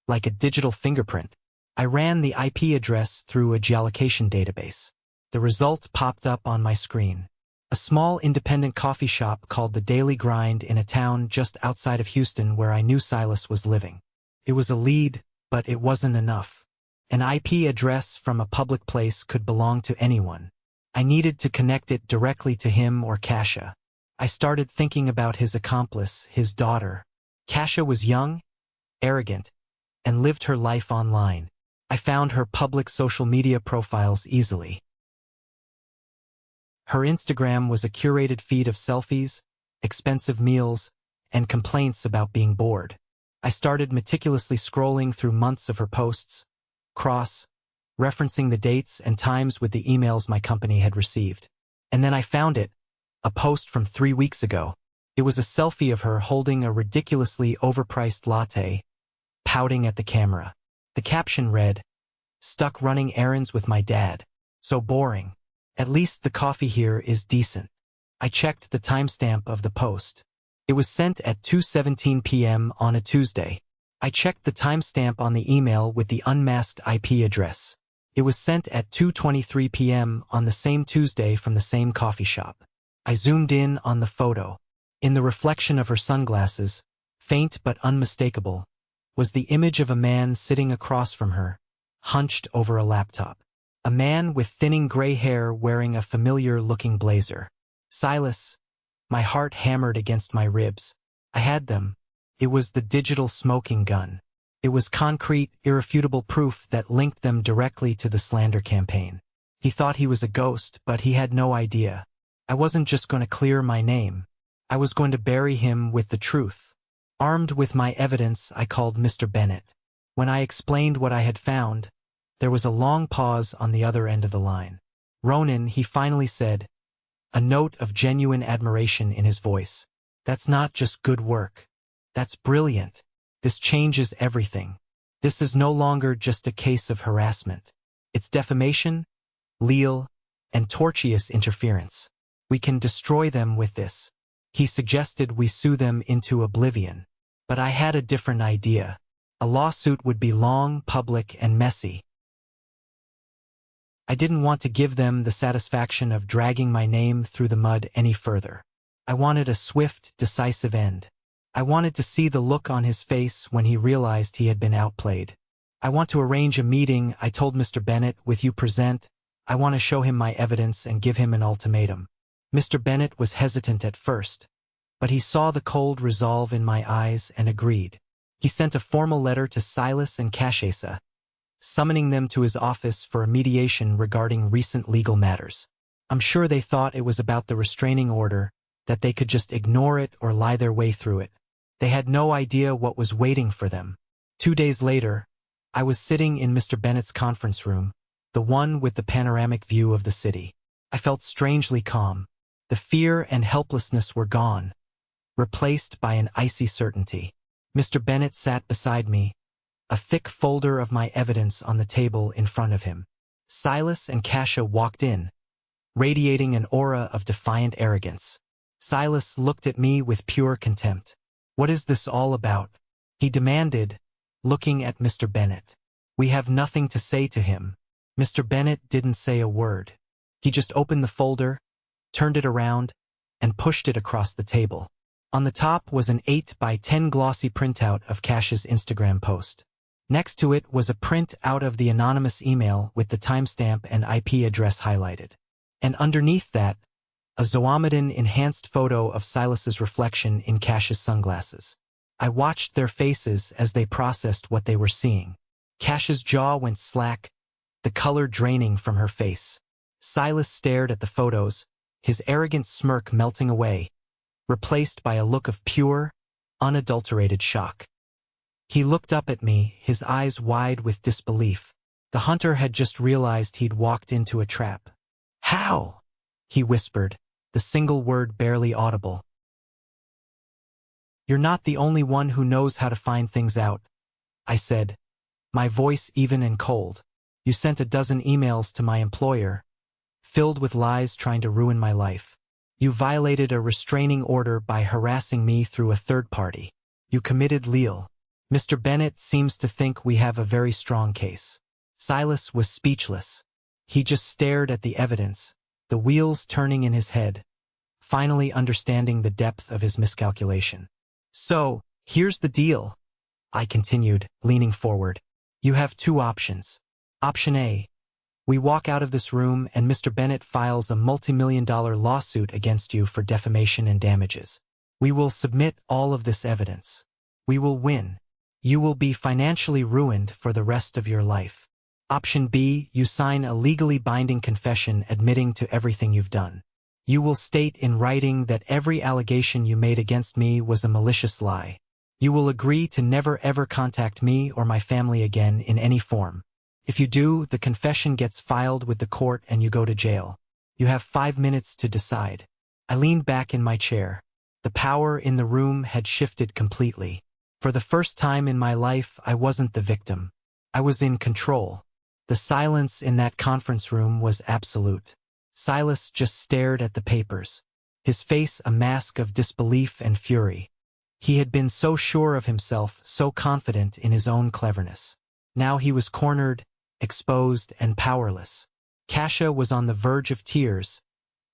like a digital fingerprint. I ran the IP address through a geolocation database. The result popped up on my screen. A small independent coffee shop called The Daily Grind in a town just outside of Houston where I knew Silas was living. It was a lead, but it wasn't enough. An IP address from a public place could belong to anyone. I needed to connect it directly to him or Kasha. I started thinking about his accomplice, his daughter. Kasha was young, arrogant, and lived her life online. I found her public social media profiles easily. Her Instagram was a curated feed of selfies, expensive meals, and complaints about being bored. I started meticulously scrolling through months of her posts, referencing the dates and times with the emails my company had received. And then I found it, a post from 3 weeks ago. It was a selfie of her holding a ridiculously overpriced latte, pouting at the camera. The caption read, "Stuck running errands with my dad. So boring. At least the coffee here is decent." I checked the timestamp of the post. It was sent at 2:17 p.m. on a Tuesday. I checked the timestamp on the email with the unmasked IP address. It was sent at 2:23 p.m. on the same Tuesday from the same coffee shop. I zoomed in on the photo. In the reflection of her sunglasses, faint but unmistakable, was the image of a man sitting across from her, hunched over a laptop. A man with thinning gray hair wearing a familiar-looking blazer. Silas. My heart hammered against my ribs. I had them. It was the digital smoking gun. It was concrete, irrefutable proof that linked them directly to the slander campaign. He thought he was a ghost, but he had no idea. I wasn't just going to clear my name. I was going to bury him with the truth. Armed with my evidence, I called Mr. Bennett. When I explained what I had found, there was a long pause on the other end of the line. "Ronan," he finally said, a note of genuine admiration in his voice. "That's not just good work. That's brilliant. This changes everything. This is no longer just a case of harassment. It's defamation, legal, and tortious interference. We can destroy them with this." He suggested we sue them into oblivion. But I had a different idea. A lawsuit would be long, public, and messy. I didn't want to give them the satisfaction of dragging my name through the mud any further. I wanted a swift, decisive end. I wanted to see the look on his face when he realized he had been outplayed. "I want to arrange a meeting," I told Mr. Bennett, "with you present. I want to show him my evidence and give him an ultimatum." Mr. Bennett was hesitant at first, but he saw the cold resolve in my eyes and agreed. He sent a formal letter to Silas and Kasha, summoning them to his office for a mediation regarding recent legal matters. I'm sure they thought it was about the restraining order, that they could just ignore it or lie their way through it. They had no idea what was waiting for them. 2 days later, I was sitting in Mr. Bennett's conference room, the one with the panoramic view of the city. I felt strangely calm. The fear and helplessness were gone, replaced by an icy certainty. Mr. Bennett sat beside me, a thick folder of my evidence on the table in front of him. Silas and Kasha walked in, radiating an aura of defiant arrogance. Silas looked at me with pure contempt. "What is this all about?" he demanded, looking at Mr. Bennett. "We have nothing to say to him." Mr. Bennett didn't say a word. He just opened the folder, turned it around, and pushed it across the table. On the top was an 8 by 10 glossy printout of Kasha's Instagram post. Next to it was a print out of the anonymous email with the timestamp and IP address highlighted. And underneath that, a Zoomedin-enhanced photo of Silas's reflection in Kasha's sunglasses. I watched their faces as they processed what they were seeing. Kasha's jaw went slack, the color draining from her face. Silas stared at the photos, his arrogant smirk melting away, replaced by a look of pure, unadulterated shock. He looked up at me, his eyes wide with disbelief. The hunter had just realized he'd walked into a trap. "How?" he whispered, the single word barely audible. "You're not the only one who knows how to find things out," I said, my voice even and cold. "You sent a dozen emails to my employer, filled with lies trying to ruin my life. You violated a restraining order by harassing me through a third party. You committed leal. Mr. Bennett seems to think we have a very strong case. Silas was speechless. He just stared at the evidence, the wheels turning in his head, finally understanding the depth of his miscalculation. So, here's the deal, I continued, leaning forward. You have two options. Option A. We walk out of this room and Mr. Bennett files a multi-million-dollar lawsuit against you for defamation and damages. We will submit all of this evidence. We will win. You will be financially ruined for the rest of your life. Option B. You sign a legally binding confession admitting to everything you've done. You will state in writing that every allegation you made against me was a malicious lie. You will agree to never ever contact me or my family again in any form. If you do, the confession gets filed with the court and you go to jail. You have 5 minutes to decide. I leaned back in my chair. The power in the room had shifted completely. For the first time in my life, I wasn't the victim. I was in control. The silence in that conference room was absolute. Silas just stared at the papers, his face a mask of disbelief and fury. He had been so sure of himself, so confident in his own cleverness. Now he was cornered, exposed, and powerless. Kasia was on the verge of tears,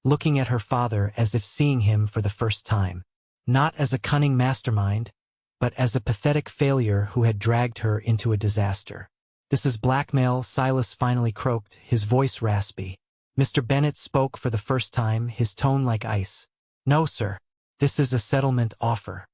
looking at her father as if seeing him for the first time. Not as a cunning mastermind, but as a pathetic failure who had dragged her into a disaster. This is blackmail, Silas finally croaked, his voice raspy. Mr. Bennett spoke for the first time, his tone like ice. No, sir. This is a settlement offer.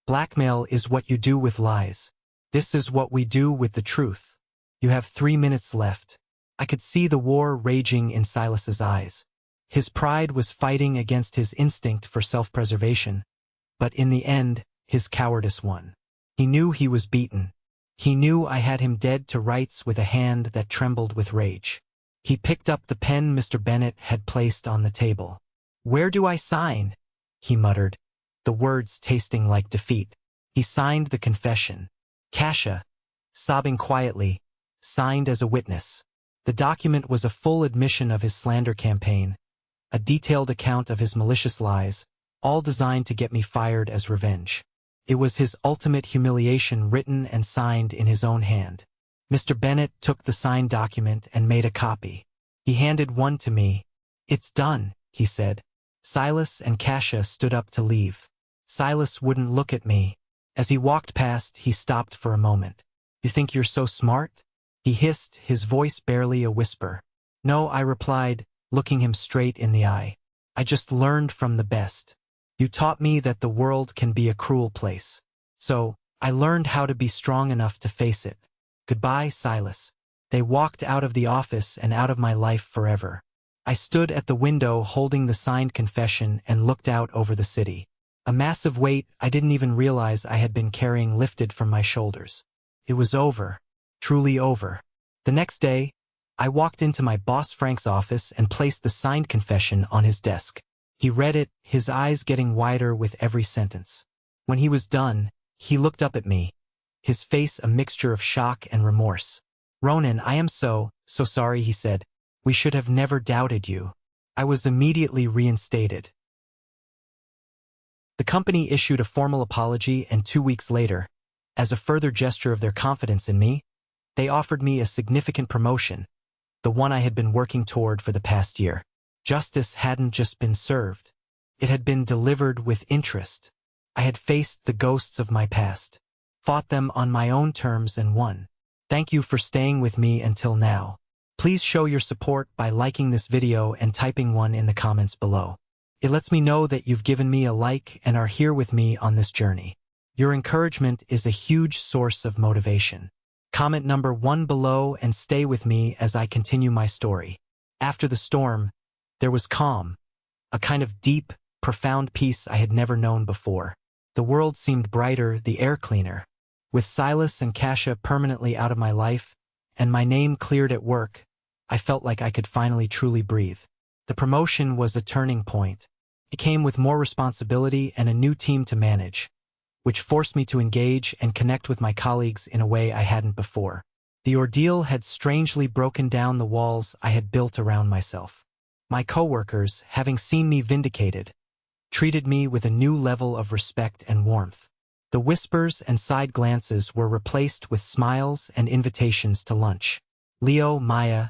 Blackmail is what you do with lies. This is what we do with the truth. You have 3 minutes left. I could see the war raging in Silas's eyes. His pride was fighting against his instinct for self-preservation, but in the end, his cowardice won. He knew he was beaten. He knew I had him dead to rights with a hand that trembled with rage. He picked up the pen Mr. Bennett had placed on the table. "Where do I sign?" he muttered, the words tasting like defeat. He signed the confession. Kasia, sobbing quietly, signed as a witness. The document was a full admission of his slander campaign, a detailed account of his malicious lies, all designed to get me fired as revenge. It was his ultimate humiliation written and signed in his own hand. Mr. Bennett took the signed document and made a copy. He handed one to me. "It's done," he said. Silas and Kasia stood up to leave. Silas wouldn't look at me. As he walked past, he stopped for a moment. "You think you're so smart?" he hissed, his voice barely a whisper. "No," I replied, looking him straight in the eye. "I just learned from the best. You taught me that the world can be a cruel place. So, I learned how to be strong enough to face it. Goodbye, Silas." They walked out of the office and out of my life forever. I stood at the window holding the signed confession and looked out over the city. A massive weight I didn't even realize I had been carrying lifted from my shoulders. It was over. Truly over. The next day, I walked into my boss Frank's office and placed the signed confession on his desk. He read it, his eyes getting wider with every sentence. When he was done, he looked up at me, his face a mixture of shock and remorse. "Ronan, I am so sorry," he said. "We should have never doubted you." I was immediately reinstated. The company issued a formal apology, and 2 weeks later, as a further gesture of their confidence in me, they offered me a significant promotion, the one I had been working toward for the past year. Justice hadn't just been served. It had been delivered with interest. I had faced the ghosts of my past, fought them on my own terms and won. Thank you for staying with me until now. Please show your support by liking this video and typing 1 in the comments below. It lets me know that you've given me a like and are here with me on this journey. Your encouragement is a huge source of motivation. Comment number 1 below and stay with me as I continue my story. After the storm, there was calm, a kind of deep, profound peace I had never known before. The world seemed brighter, the air cleaner. With Silas and Kasia permanently out of my life, and my name cleared at work, I felt like I could finally truly breathe. The promotion was a turning point. It came with more responsibility and a new team to manage, which forced me to engage and connect with my colleagues in a way I hadn't before. The ordeal had strangely broken down the walls I had built around myself. My coworkers, having seen me vindicated, treated me with a new level of respect and warmth. The whispers and side glances were replaced with smiles and invitations to lunch. Leo, Maya,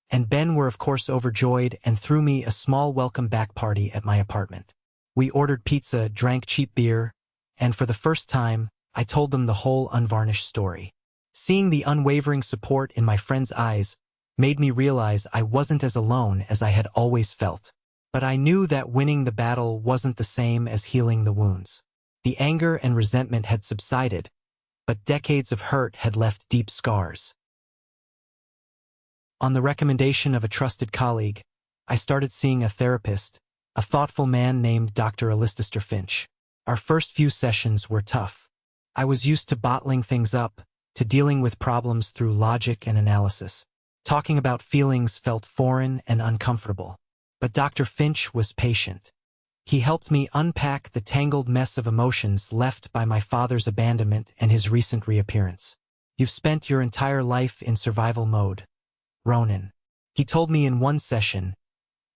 and Ben were of course overjoyed and threw me a small welcome back party at my apartment. We ordered pizza, drank cheap beer, and for the first time, I told them the whole unvarnished story. Seeing the unwavering support in my friends' eyes made me realize I wasn't as alone as I had always felt. But I knew that winning the battle wasn't the same as healing the wounds. The anger and resentment had subsided, but decades of hurt had left deep scars. On the recommendation of a trusted colleague, I started seeing a therapist, a thoughtful man named Dr. Alistair Finch. Our first few sessions were tough. I was used to bottling things up, to dealing with problems through logic and analysis. Talking about feelings felt foreign and uncomfortable. But Dr. Finch was patient. He helped me unpack the tangled mess of emotions left by my father's abandonment and his recent reappearance. You've spent your entire life in survival mode, Ronan. He told me in one session,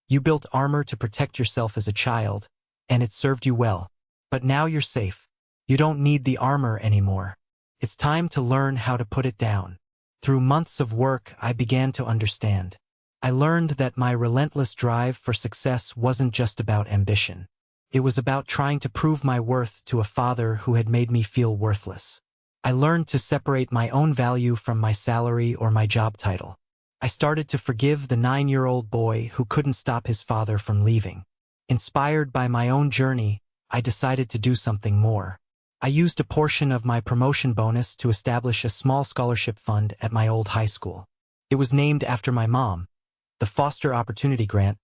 you built armor to protect yourself as a child, and it served you well. But now you're safe. You don't need the armor anymore. It's time to learn how to put it down. Through months of work, I began to understand. I learned that my relentless drive for success wasn't just about ambition. It was about trying to prove my worth to a father who had made me feel worthless. I learned to separate my own value from my salary or my job title. I started to forgive the 9-year-old boy who couldn't stop his father from leaving. Inspired by my own journey, I decided to do something more. I used a portion of my promotion bonus to establish a small scholarship fund at my old high school. It was named after my mom, the Foster Opportunity Grant,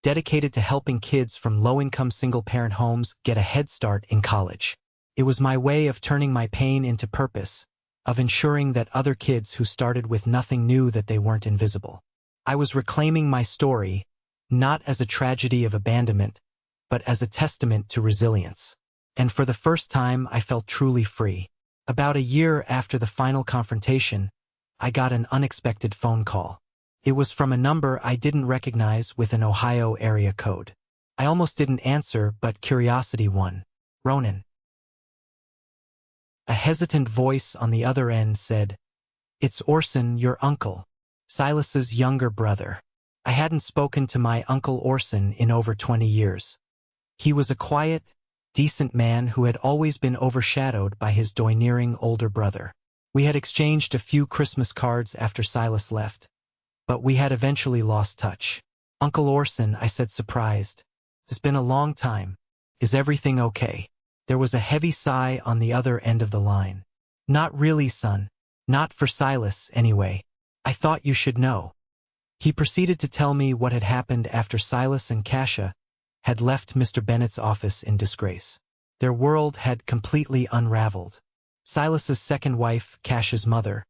dedicated to helping kids from low-income single-parent homes get a head start in college. It was my way of turning my pain into purpose, of ensuring that other kids who started with nothing knew that they weren't invisible. I was reclaiming my story, not as a tragedy of abandonment, but as a testament to resilience. And for the first time, I felt truly free. About a year after the final confrontation, I got an unexpected phone call. It was from a number I didn't recognize with an Ohio area code. I almost didn't answer, but curiosity won. Ronan. A hesitant voice on the other end said, "It's Orson, your uncle, Silas's younger brother." I hadn't spoken to my Uncle Orson in over 20 years. He was a quiet, decent man who had always been overshadowed by his domineering older brother. We had exchanged a few Christmas cards after Silas left, but we had eventually lost touch. "Uncle Orson," I said surprised. "It's been a long time. Is everything okay?" There was a heavy sigh on the other end of the line. "Not really, son. Not for Silas, anyway. I thought you should know." He proceeded to tell me what had happened after Silas and Kasia had left Mr. Bennett's office in disgrace. Their world had completely unraveled. Silas's second wife, Kasia's mother,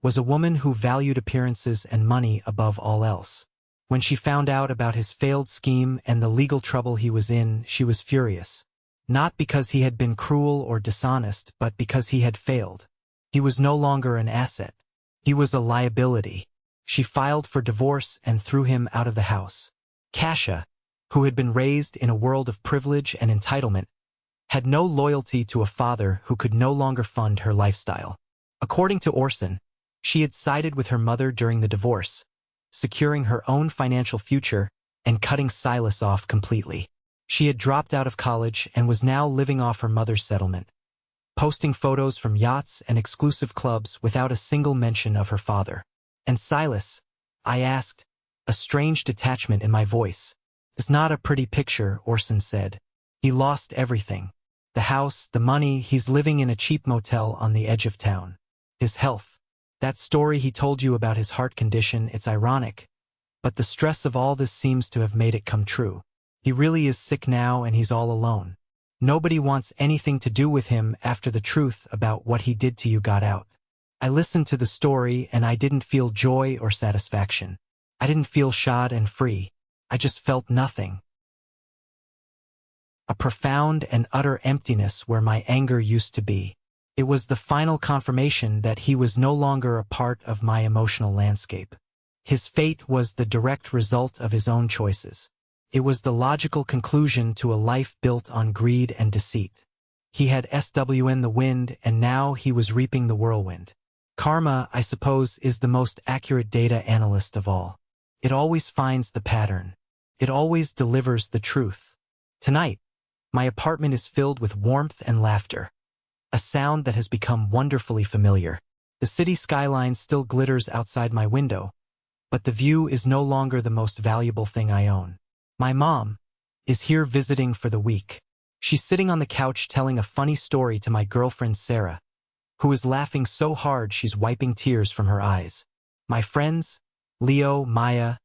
was a woman who valued appearances and money above all else. When she found out about his failed scheme and the legal trouble he was in, she was furious. Not because he had been cruel or dishonest, but because he had failed. He was no longer an asset. He was a liability. She filed for divorce and threw him out of the house. Kasia, who had been raised in a world of privilege and entitlement, had no loyalty to a father who could no longer fund her lifestyle. According to Orson, she had sided with her mother during the divorce, securing her own financial future and cutting Silas off completely. She had dropped out of college and was now living off her mother's settlement, posting photos from yachts and exclusive clubs without a single mention of her father. "And Silas?" I asked, a strange detachment in my voice. "It's not a pretty picture," Orson said. "He lost everything. The house, the money, he's living in a cheap motel on the edge of town. His health. That story he told you about his heart condition, it's ironic, but the stress of all this seems to have made it come true. He really is sick now and he's all alone. Nobody wants anything to do with him after the truth about what he did to you got out." I listened to the story and I didn't feel joy or satisfaction. I didn't feel shod and free. I just felt nothing. A profound and utter emptiness where my anger used to be. It was the final confirmation that he was no longer a part of my emotional landscape. His fate was the direct result of his own choices. It was the logical conclusion to a life built on greed and deceit. He had SWN the wind, and now he was reaping the whirlwind. Karma, I suppose, is the most accurate data analyst of all. It always finds the pattern. It always delivers the truth. Tonight, my apartment is filled with warmth and laughter, a sound that has become wonderfully familiar. The city skyline still glitters outside my window, but the view is no longer the most valuable thing I own. My mom is here visiting for the week. She's sitting on the couch telling a funny story to my girlfriend Sarah, who is laughing so hard she's wiping tears from her eyes. My friends, Leo, Maya,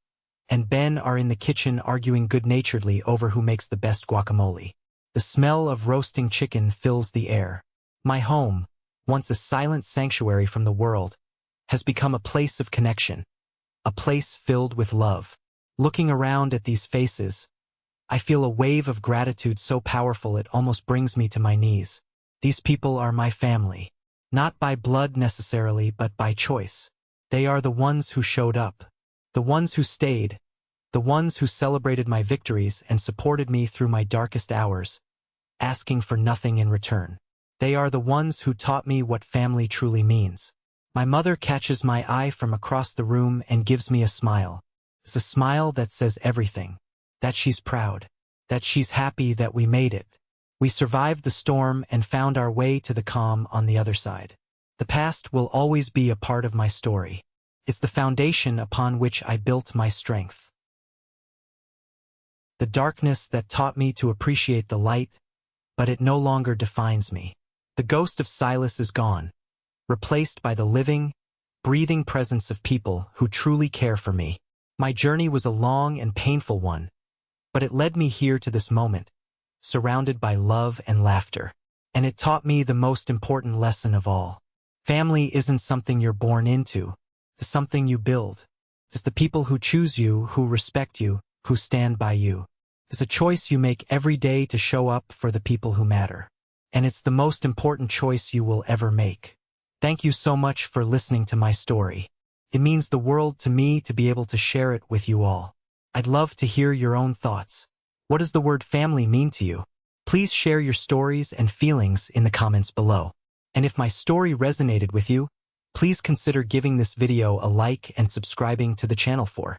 and Ben are in the kitchen arguing good-naturedly over who makes the best guacamole. The smell of roasting chicken fills the air. My home, once a silent sanctuary from the world, has become a place of connection, a place filled with love. Looking around at these faces, I feel a wave of gratitude so powerful it almost brings me to my knees. These people are my family. Not by blood necessarily, but by choice. They are the ones who showed up, the ones who stayed, the ones who celebrated my victories and supported me through my darkest hours, asking for nothing in return. They are the ones who taught me what family truly means. My mother catches my eye from across the room and gives me a smile. It's a smile that says everything. That she's proud. That she's happy that we made it. We survived the storm and found our way to the calm on the other side. The past will always be a part of my story. It's the foundation upon which I built my strength. The darkness that taught me to appreciate the light, but it no longer defines me. The ghost of Silas is gone, replaced by the living, breathing presence of people who truly care for me. My journey was a long and painful one, but it led me here to this moment, surrounded by love and laughter. And it taught me the most important lesson of all. Family isn't something you're born into. It's something you build. It's the people who choose you, who respect you, who stand by you. It's a choice you make every day to show up for the people who matter. And it's the most important choice you will ever make. Thank you so much for listening to my story. It means the world to me to be able to share it with you all. I'd love to hear your own thoughts. What does the word family mean to you? Please share your stories and feelings in the comments below. And if my story resonated with you, please consider giving this video a like and subscribing to the channel for